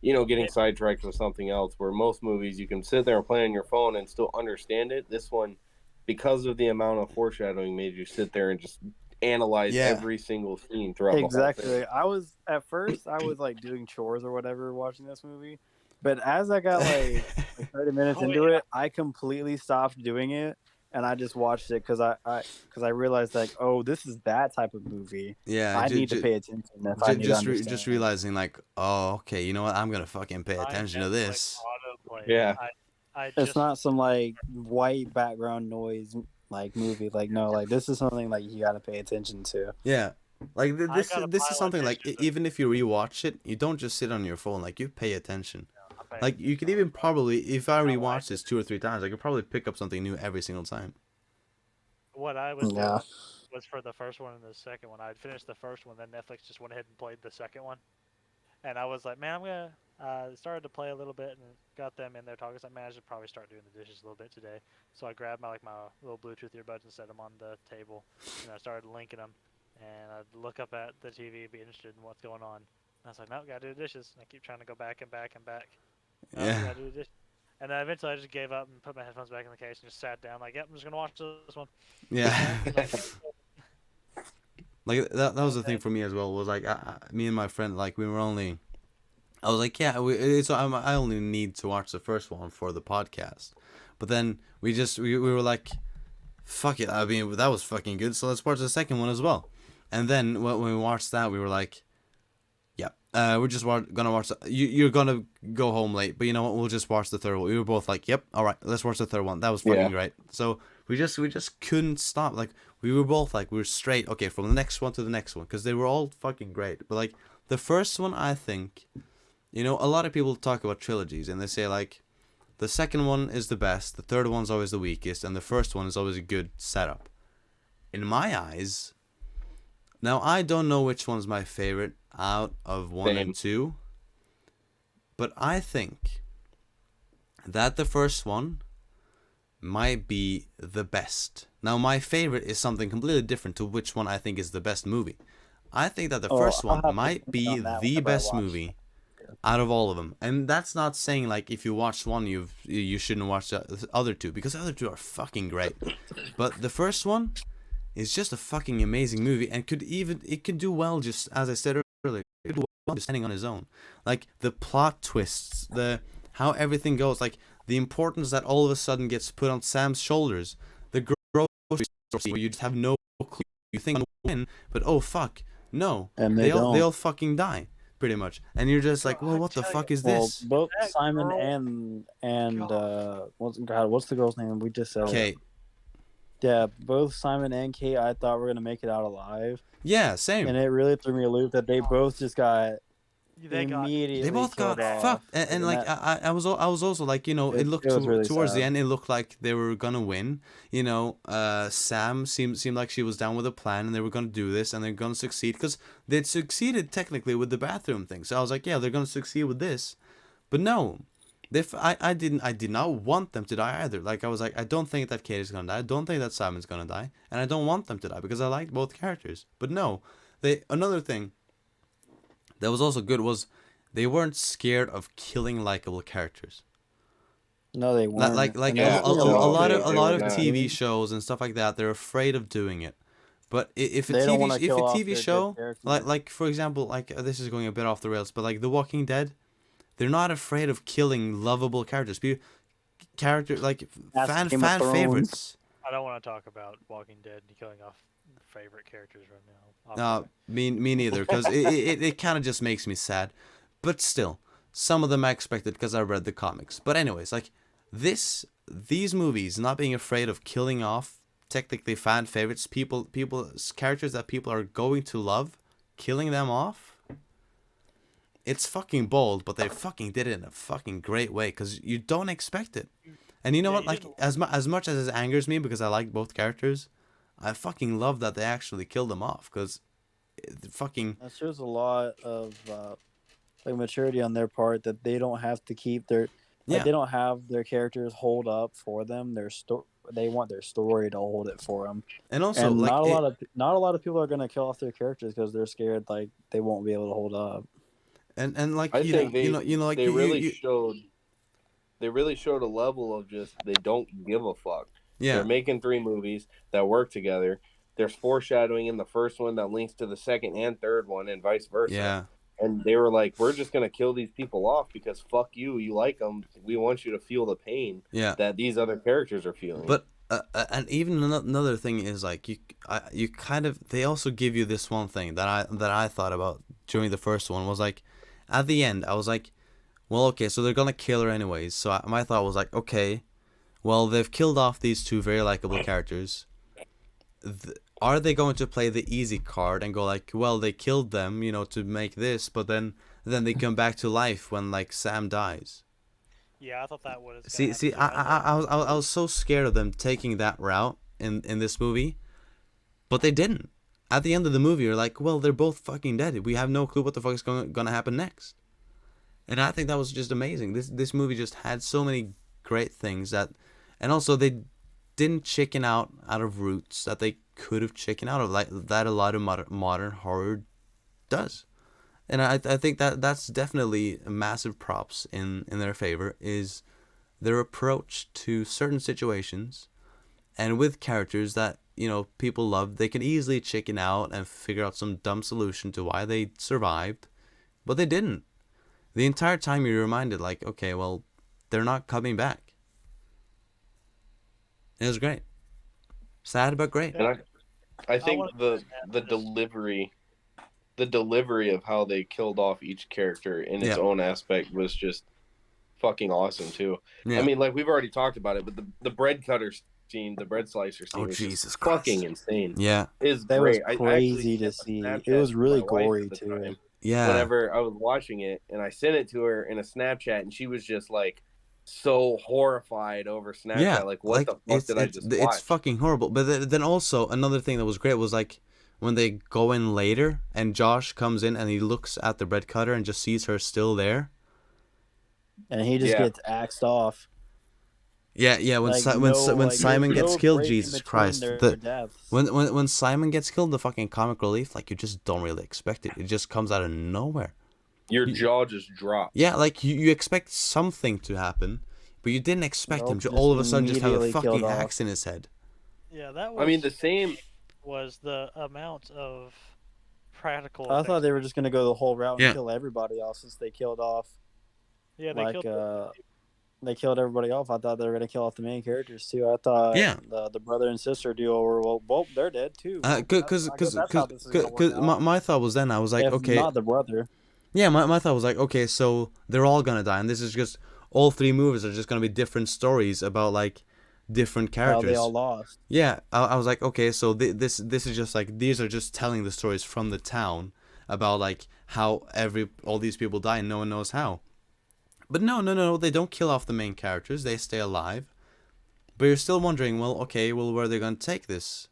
getting sidetracked with something else. Where most movies you can sit there and play on your phone and still understand it. This one, because of the amount of foreshadowing, made you sit there and just analyze every single scene throughout the whole Exactly. thing. I was like doing chores or whatever watching this movie, but as I got like 30 minutes Oh, into yeah. it, I completely stopped doing it and I just watched it because I realized like, oh, this is that type of movie. Yeah, I need to pay attention. If I need to understand. just realizing like, oh, okay, you know what? I'm gonna fucking pay My attention to Netflix this. autoplay, Yeah. It's not some like white background noise like movie. Like no, like this is something like you got to pay attention to. Yeah, like I this got a is pile of something like dishes. even if you rewatch it, you don't just sit on your phone. Like you pay attention. I'm paying Like you could attention. even probably, if I I like rewatch this it. 2 or 3 times, I could probably pick up something new every single time. What I was Yeah. doing was for the first one and the second one. I'd finished the first one, then Netflix just went ahead and played the second one, and I was like, man, I'm gonna. Started to play a little bit and got them in there talking. I was like, man, I should probably start doing the dishes a little bit today. So I grabbed my little Bluetooth earbuds and set them on the table, and I started linking them. And I'd look up at the TV, be interested in what's going on. And I was like, no, gotta do the dishes. And I keep trying to go back and back and back. No, Yeah, gotta do the dishes. And then eventually I just gave up and put my headphones back in the case and just sat down like, yep, I'm just gonna watch this one. yeah. Like, Like that was the thing for me as well. Was like me and my friend, like we were only. I was like, yeah, I only need to watch the first one for the podcast, but then we were like, fuck it. I mean, that was fucking good. So let's watch the second one as well. And then when we watched that, we were like, yeah, we're just gonna watch. You're gonna go home late, but you know what? We'll just watch the third one. We were both like, yep, all right, let's watch the third one. That was fucking great. So we just couldn't stop. Like we were both like, we were straight. Okay, from the next one to the next one, because they were all fucking great. But like the first one, I think, you know, a lot of people talk about trilogies and they say like, the second one is the best, the third one's always the weakest, and the first one is always a good setup. In my eyes, now I don't know which one's my favorite out of 1 and 2, but I think that the first one might be the best. Now my favorite is something completely different to which one I think is the best movie. I think that the first one might be the best movie out of all of them, and that's not saying like if you watch one you shouldn't watch the other two, because the other two are fucking great, but the first one is just a fucking amazing movie, and it could do well, just as I said earlier, it could do well just standing on its own. Like the plot twists, the how everything goes, like the importance that all of a sudden gets put on Sam's shoulders, the grocery store scene where you just have no clue, you think on win, but oh fuck, no, And they'll fucking die. Pretty much, and you're just like, well, what the fuck is this? Both Simon and what's the girl's name? We just said Kate. Yeah, both Simon and Kate, I thought were gonna make it out alive. Yeah, same. And it really threw me a loop that they both just got immediately. They both got fucked, and like I was also like, you know, it looked really towards sad. the end, it looked like they were gonna win. You know, Sam seemed like she was down with a plan, and they were gonna do this, and they're gonna succeed, because they'd succeeded technically with the bathroom thing. So I was like, yeah, they're gonna succeed with this, but no, I did not want them to die either. Like I was like, I don't think that Kate is gonna die. I don't think that Simon's gonna die, and I don't want them to die because I liked both characters. But no, another thing that was also good was they weren't scared of killing likable characters. No, they weren't. Like Yeah, a lot they of were not. TV shows and stuff like that, they're afraid of doing it. But if a They don't wanna kill off TV their show, good characters. like for example, like this is going a bit off the rails, but like The Walking Dead, they're not afraid of killing lovable characters. Like That's fan Game of Thrones. favorites. I don't want to talk about Walking Dead and killing off favorite characters right now. No, me neither, because it kind of just makes me sad. But still, some of them I expected because I read the comics. But anyways, like these movies not being afraid of killing off technically fan favorites, characters that people are going to love, killing them off. It's fucking bold, but they fucking did it in a fucking great way, because you don't expect it. And you know what? Like as much as it angers me because I like both characters, I fucking love that they actually killed them off, because fucking. That shows a lot of like maturity on their part, that they don't have to keep their they don't have their characters hold up for them. They want their story to hold it for them. And also, like, not a lot of people are gonna kill off their characters because they're scared like they won't be able to hold up. And like I think like they really showed a level of just they don't give a fuck. Yeah. They're making 3 movies that work together. There's foreshadowing in the first one that links to the second and third one, and vice versa. Yeah. And they were like, we're just going to kill these people off because fuck you. You like them. We want you to feel the pain that these other characters are feeling. But and even another thing is like you kind of, they also give you this one thing that I thought about during the first one was like, at the end I was like, well, okay, so they're gonna kill her anyways. So my thought was like, okay, well, they've killed off these two very likable characters. Are they going to play the easy card and go like, well, they killed them, to make this, but then they come back to life when like Sam dies? Yeah, I thought that was gonna See, happen too. I was so scared of them taking that route in this movie, but they didn't. At the end of the movie, you're like, well, they're both fucking dead. We have no clue what the fuck is gonna happen next. And I think that was just amazing. This movie just had so many great things and also they didn't chicken out of roots that they could have chickened out of, like that a lot of modern horror does. And I think that's definitely massive props in their favor, is their approach to certain situations, and with characters that people love, they could easily chicken out and figure out some dumb solution to why they survived, but they didn't. The entire time you're reminded, like, okay, well, they're not coming back. It was great. Sad but great. And I think wanna- the delivery of how they killed off each character in its own aspect was just fucking awesome too. Yeah. I mean, like we've already talked about it, but the bread cutter scene, the bread slicer scene, was Jesus just Christ. fucking insane. Yeah. Is That great. was I crazy actually to sent a see. Snapchat It was to really my wife gory at the too. time Yeah. Whenever I was watching it, and I sent it to her in a Snapchat, and she was just like so horrified over Snapchat. Yeah. Like, what the fuck did I just watch? It's fucking horrible. But then also another thing that was great was like when they go in later and Josh comes in and he looks at the bread cutter and just sees her still there. And he just gets axed off. Yeah. When Like, when Simon there's gets no killed, break in Jesus between Christ, their deaths. when Simon gets killed, the fucking comic relief, like you just don't really expect it. It just comes out of nowhere. Your jaw just drops. Yeah, like you expect something to happen, but you didn't expect him to Nope, all of a sudden just have a immediately fucking killed off. axe in his head. Yeah, that was. I mean, the same. Was the amount of practical. I thought they were just gonna go the whole route and Yeah. kill everybody off, since they killed off. Yeah, they Like killed. they killed everybody off. I thought they were gonna kill off the main characters too. I thought the brother and sister duo were well they're dead too. Because I guess that's how this is gonna work out. my thought was then I was like, If okay, not the brother. yeah, my thought was like, okay, so they're all gonna die, and this is just all three movies are just gonna be different stories about like different How characters. they all lost. Yeah, I was like, okay, so this is just like, these are just telling the stories from the town about like how all these people die and no one knows how. But no, they don't kill off the main characters, they stay alive. But you're still wondering, well, okay, well, where are they gonna take this?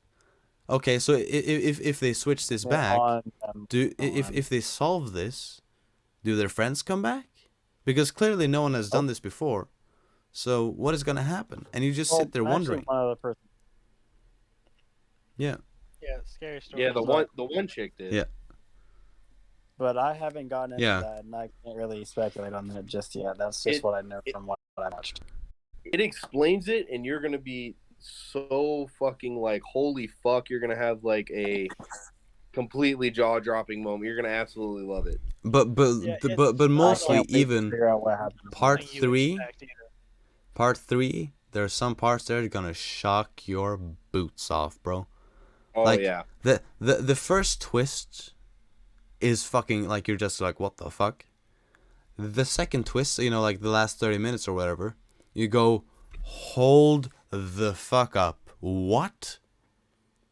Okay, so if they switch this back, if they solve this, do their friends come back? Because clearly no one has done this before. So what is gonna happen? And you just sit there wondering. One other person. Yeah. Yeah, scary story. Yeah, the one chick did. Yeah. But I haven't gotten into Yeah. that, and I can't really speculate on that just yet. That's just what I know from what I watched. It explains it, and you're gonna be so fucking like, holy fuck! You're gonna have like a completely jaw-dropping moment. You're gonna absolutely love it. But mostly I can't wait to even figure out what happened. part Nothing you 3, expect either. part 3, there are some parts that are gonna shock your boots off, bro. Oh Like, yeah. The first twist is fucking like, you're just like, what the fuck? The second twist, like the last 30 minutes or whatever, you go, hold the fuck up. What?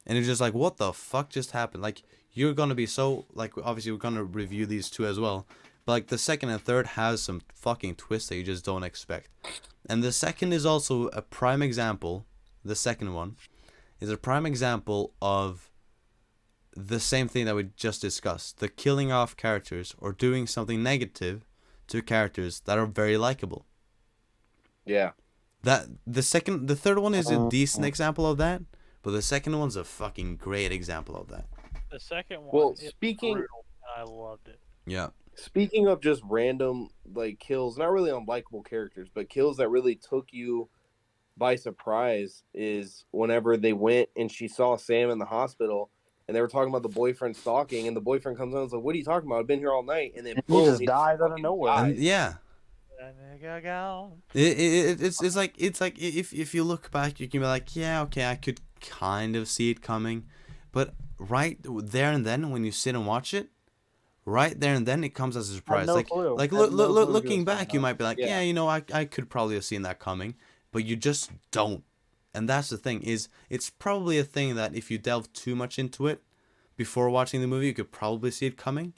And it's just like, what the fuck just happened? Like, you're gonna be so, like, obviously we're gonna review these two as well, but like the second and third has some fucking twists that you just don't expect. And the second is also a prime example, the second one is a prime example of the same thing that we just discussed, the killing off characters or doing something negative to characters that are very likable. Yeah. That the third one is a decent example of that, but the second one's a fucking great example of that. The second one. Well, is speaking- brutal, and I loved it. Yeah. Speaking of just random like kills, not really unlikable characters, but kills that really took you by surprise, is whenever they went and she saw Sam in the hospital and they were talking about the boyfriend stalking, and the boyfriend comes on and is like, what are you talking about? I've been here all night. And then He boom, just dies out of fucking nowhere. dies. And yeah. That nigga gone. It's like if you look back, you can be like, yeah, okay, I could kind of see it coming, but right there and then when you sit and watch it, right there and then it comes as a I had surprise. no Like clue. like I had no clue he looking was back, coming you up. might be like, Yeah. yeah, you know, I could probably have seen that coming, but you just don't. And that's the thing is, it's probably a thing that if you delve too much into it before watching the movie, you could probably see it coming.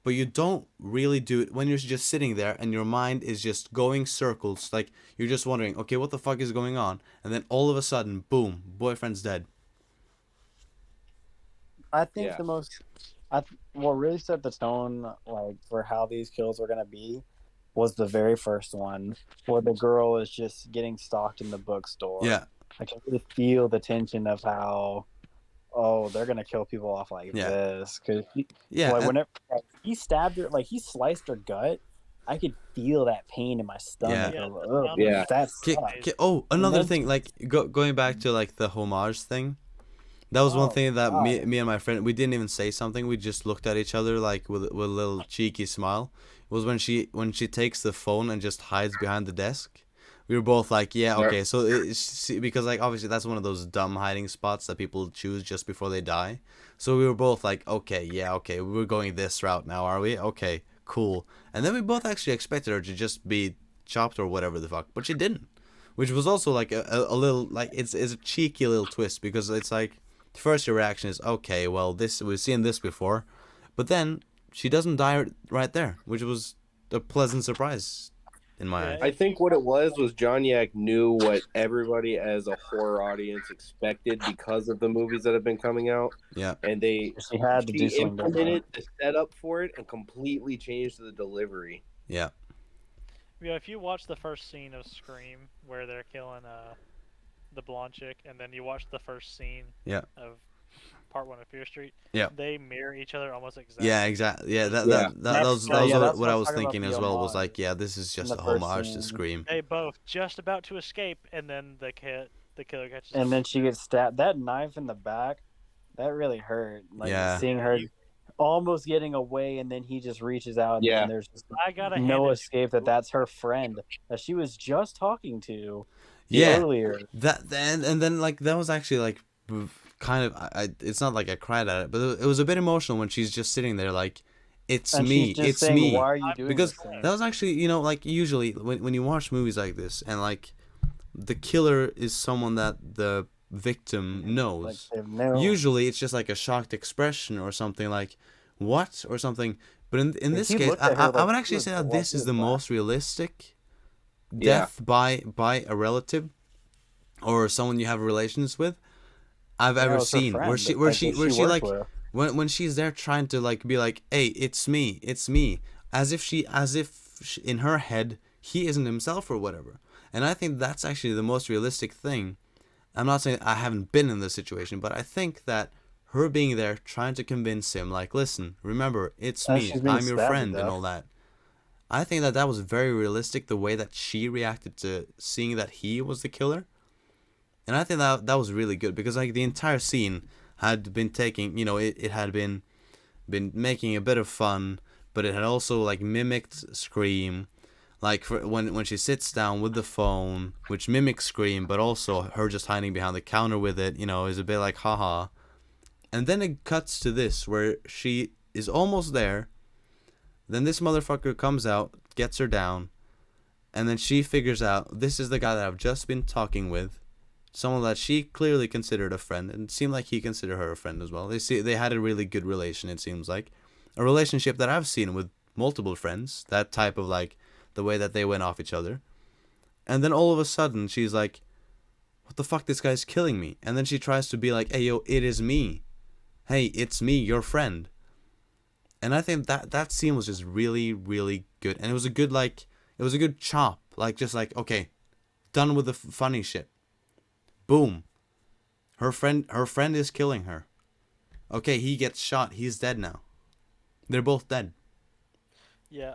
But you don't really do it when you're just sitting there and your mind is just going circles. Like you're just wondering, okay, what the fuck is going on? And then all of a sudden, boom, boyfriend's dead. I think Yeah. the most, what really set the tone like for how these kills were gonna be, was the very first one where the girl is just getting stalked in the bookstore. Yeah, I can really feel the tension of how, oh, they're gonna kill people off like Yeah. this, because yeah, like and- whenever he stabbed her, like he sliced her gut, I could feel that pain in my stomach. Yeah, Of, the oh, sound Yeah. of that Ki- sucks. ki- oh, another then- thing, like going back to like the homage thing. That was one Oh, thing that me, God. me and my friend, we didn't even say something. We just looked at each other like with a little cheeky smile. It was when she takes the phone and just hides behind the desk. We were both like, yeah, Yeah. okay. So because like obviously that's one of those dumb hiding spots that people choose just before they die. So we were both like, okay, yeah, okay, we're going this route now, are we? Okay, cool. And then we both actually expected her to just be chopped or whatever the fuck, but she didn't. Which was also like a little like it's a cheeky little twist because it's like first your reaction is okay, well this we've seen this before, but then she doesn't die right there, which was a pleasant surprise in my Yeah, eyes. I think what it was John Yak knew what everybody as a horror audience expected because of the movies that have been coming out, Yeah, and She had to do she something implemented different. the setup for it and completely changed the delivery. yeah, yeah. If you watch the first scene of Scream where they're killing the blonde chick, and then you watch the first scene Yeah. of Part 1 of Fear Street, Yeah. they mirror each other almost exactly. yeah, exactly. Yeah, that Yeah. that, that, that was That's- yeah, that's what what I I'm was talking about, thinking the as well. Was homage like, yeah, this is just in a the first homage to scene. Scream. They both just about to escape, and then the killer catches And them. then she gets stabbed. That knife in the back, that really hurt. Like Yeah. seeing her almost getting away, and then he just reaches out, and Yeah. then there's just I gotta no hand it escape. That's her friend that she was just talking to Yeah, earlier. that and then like that was actually like kind of it's not like I cried at it, but it was a bit emotional when she's just sitting there like, it's And me, she's just it's saying, me. "Why are you doing Because this thing?" that was actually, you know, like usually when you watch movies like this and like the killer is someone that the victim Like, knows. they know. Usually it's just like a shocked expression or something like what or something. But in If this he case, looked at her I like would she actually was- say that like this she is was the black. most realistic Yeah. death by a relative or someone you have relations with I've Yeah, it ever was her seen. friend, Where she like, that like worked with. when she's there trying to like be like, hey, it's me, as if in her head he isn't himself or whatever. And I think that's actually the most realistic thing. I'm not saying I haven't been in this situation, but I think that her being there trying to convince him like, listen, remember, it's And me, she's being I'm your stabbed to friend and death. all that. I think that was very realistic, the way that she reacted to seeing that he was the killer. And I think that was really good because like the entire scene had been taking, you know, it had been making a bit of fun, but it had also like mimicked Scream, like when she sits down with the phone, which mimics Scream, but also her just hiding behind the counter with it, you know, is a bit like haha. And then it cuts to this where she is almost there. Then this motherfucker comes out, gets her down, and then she figures out this is the guy that I've just been talking with. Someone that she clearly considered a friend, and it seemed like he considered her a friend as well. They had a really good relation, it seems like. A relationship that I've seen with multiple friends, that type of like, the way that they went off each other. And then all of a sudden, she's like, what the fuck, this guy's killing me. And then she tries to be like, hey, yo, it is me. Hey, it's me, your friend. And I think that scene was just really, really good. And it was a good chop. Like, just like, okay, done with the funny shit. Boom. Her friend is killing her. Okay, he gets shot. He's dead now. They're both dead. Yeah,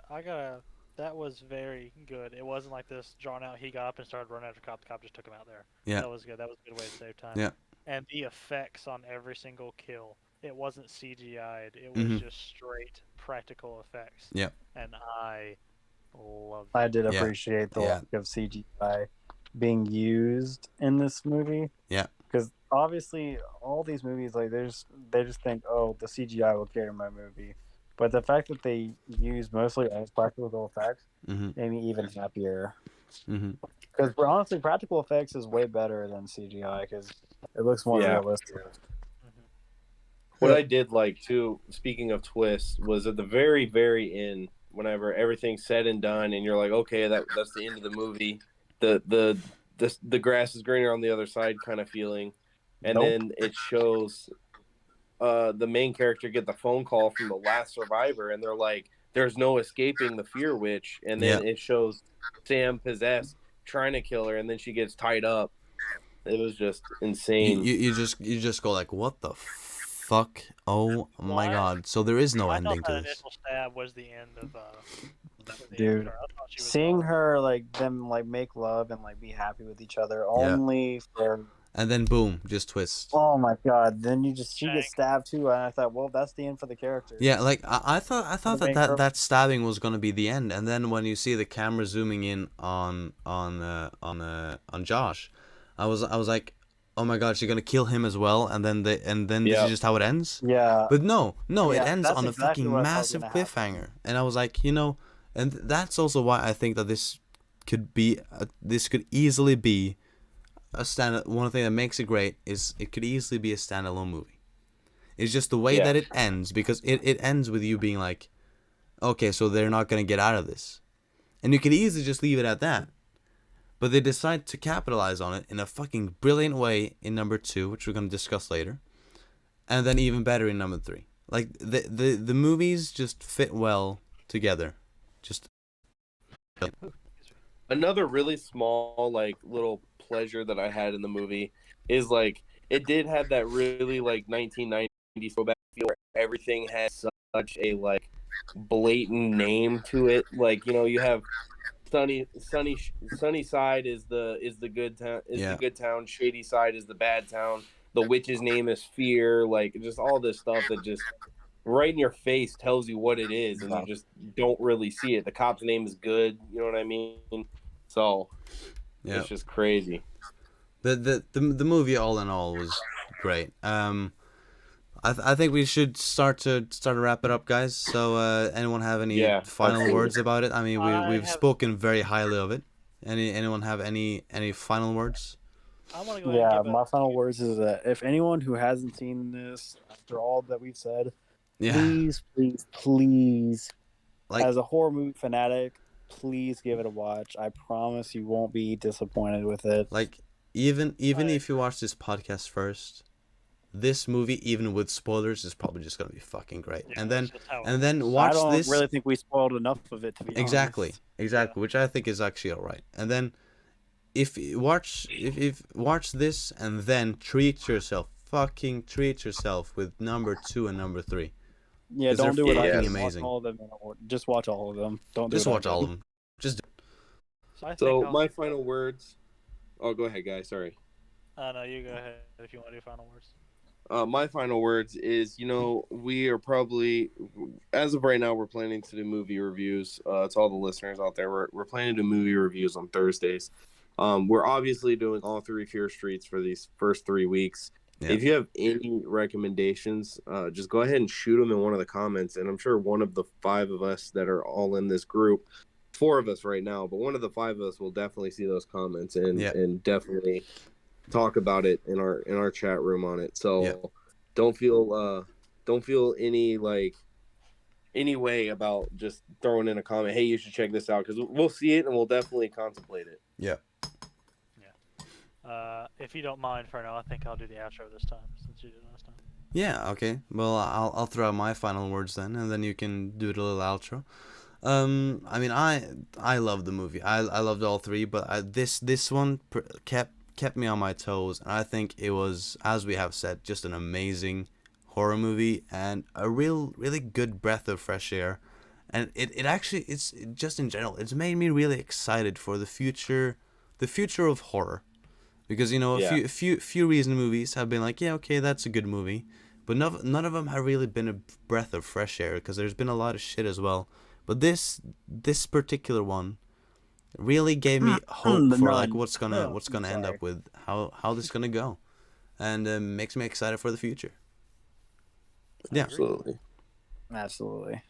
that was very good. It wasn't like this drawn out. He got up and started running after cop. The cop just took him out there. Yeah. That was good. That was a good way to save time. Yeah. And the effects on every single kill, it wasn't CGI'd. It was just straight practical effects. Yeah. And I loved I it. did Yeah. appreciate the Yeah. lack of CGI being used in this movie. Yeah. Because obviously, all these movies, like, they just think, oh, the CGI will carry my movie. But the fact that they use mostly as practical effects Mm-hmm. made me even happier. Mm-hmm. Because honestly, practical effects is way better than CGI because it looks more Yeah. realistic. Mhm. What I did like too, speaking of twists, was at the very, very end, whenever everything's said and done, and you're like, okay, that's the end of the movie. The grass is greener on the other side kind of feeling, and Nope. then it shows the main character get the phone call from the last survivor, and they're like, "There's no escaping the fear witch," and then Yeah. it shows Sam possessed trying to kill her, and then she gets tied up. It was just insane. You just go like, what the fuck? Oh my Well, god! So there is no I thought ending to that this. initial stab was the end of that was the end of Dude, her. I thought she was seeing gone. her like them like make love and like be happy with each other Yeah. only for And then boom, just twist. oh my god, then she Dang. gets stabbed too, and I thought, well, that's the end for the character. Yeah, like I thought The main that stabbing was gonna be the end, and then when you see the camera zooming in on Josh, I was like, oh my god, she's gonna kill him as well, and then this Yeah. is just how it ends. Yeah, But no, it Yeah, ends that's on a exactly fucking what I thought was massive gonna happen. cliffhanger, and I was like, and that's also why I think that this could be this could easily be a stand. One thing that makes it great is it could easily be a standalone movie. It's just the way Yeah. that it ends, because it ends with you being like, okay, so they're not gonna get out of this, and you could easily just leave it at that. But they decide to capitalize on it in a fucking brilliant way in number 2, which we're gonna discuss later, and then even better in number 3. Like the movies just fit well together. Just Another really small like little pleasure that I had in the movie is like it did have that really like 1990s throwback feel where everything has such a like blatant name to it. Like you have sunny side is the good town, Yeah. the good town. Shady side is the bad town. The witch's name is Fear. Like just all this stuff that just right in your face tells you what it is, and you just don't really see it. The cop's name is Good. You know what I mean? So yeah. it's just crazy. The movie all in all was great. I think we should start to wrap it up, guys. So anyone have any Yeah, final absolutely. words about it? I mean, we've have- spoken very highly of it. Anyone have any final words? I want to go ahead and Yeah, give a my final words is that if anyone who hasn't seen this after all that we've said, Yeah, please, like as a horror movie fanatic, please give it a watch. I promise you won't be disappointed with it. like even I if you watch this podcast first, this movie, even with spoilers, is probably just gonna be fucking great. yeah, and that's just how it then is. watch I don't this. really think we spoiled enough of it to be Exactly, honest. which I think is actually alright. And then if you watch this and then fucking treat yourself with number 2 and number 3. Yeah, 'Cause don't they're do it. fucking amazing. All of them. Just watch all of them. Don't Just do it watch all of them. Just So I think So I'll, my final words. Oh, go ahead, guys. Sorry. no, you go ahead if you want to do final words. My final words is, we are probably, as of right now, we're planning to do movie reviews. To all the listeners out there, we're planning to do movie reviews on Thursdays. We're obviously doing all 3 Fear Streets for these first 3 weeks. Yeah. If you have any recommendations, just go ahead and shoot them in one of the comments. And I'm sure one of the 5 of us that are all in this group, 4 of us right now, but one of the 5 of us will definitely see those comments and definitely talk about it in our chat room on it. So don't feel any way about just throwing in a comment, hey, you should check this out, because we'll see it and we'll definitely contemplate it. yeah. If you don't mind, Ferno, I think I'll do the outro this time since you did last time. Yeah, okay. Well, I'll throw out my final words then, and then you can do the little outro. I mean, I love the movie. I loved all 3, but this one kept me on my toes, and I think it was, as we have said, just an amazing horror movie and a really good breath of fresh air. And it actually, it's just in general, it's made me really excited for the future of horror. Because a few recent movies have been like, yeah, okay, that's a good movie, but none of them have really been a breath of fresh air, because there's been a lot of shit as well. But this particular one really gave me hope for like what's gonna end up with, how this is gonna go, and makes me excited for the future. Yeah. Absolutely. Absolutely.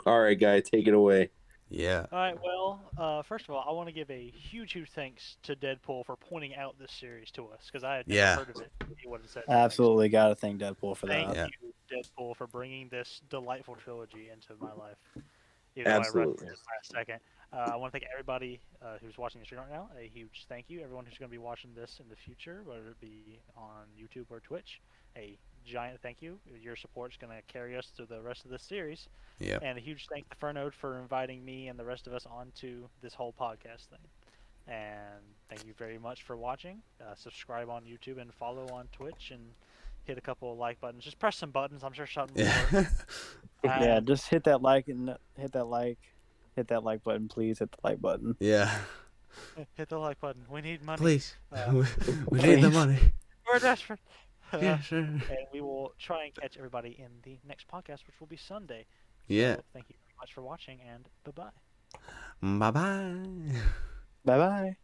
All right, guy, take it away. Yeah. All right. Well, first of all, I want to give a huge, huge thanks to Deadpool for pointing out this series to us because I had never Yeah. heard of it. He would have said nothing. Absolutely got to thank Deadpool for Thank that. Yeah. you, Deadpool, for bringing this delightful trilogy into my life. Even though I rushed Absolutely. it last second. I want to thank everybody who's watching the stream right now. A huge thank you. Everyone who's going to be watching this in the future, whether it be on YouTube or Twitch, a giant thank you. Your support is going to carry us through the rest of this series. Yeah. And a huge thank to Fernode for inviting me and the rest of us onto this whole podcast thing. And thank you very much for watching. Subscribe on YouTube and follow on Twitch and hit a couple of like buttons. Just press some buttons. I'm sure something will work. Yeah, And just hit that like hit that like button, please. Hit the like button. Yeah. hit the like button. We need money. Please. Uh, We need the please. money. We're desperate. Yeah, sure. And we will try and catch everybody in the next podcast, which will be Sunday. Yeah. So thank you very much for watching, and bye-bye. Bye bye. Bye bye.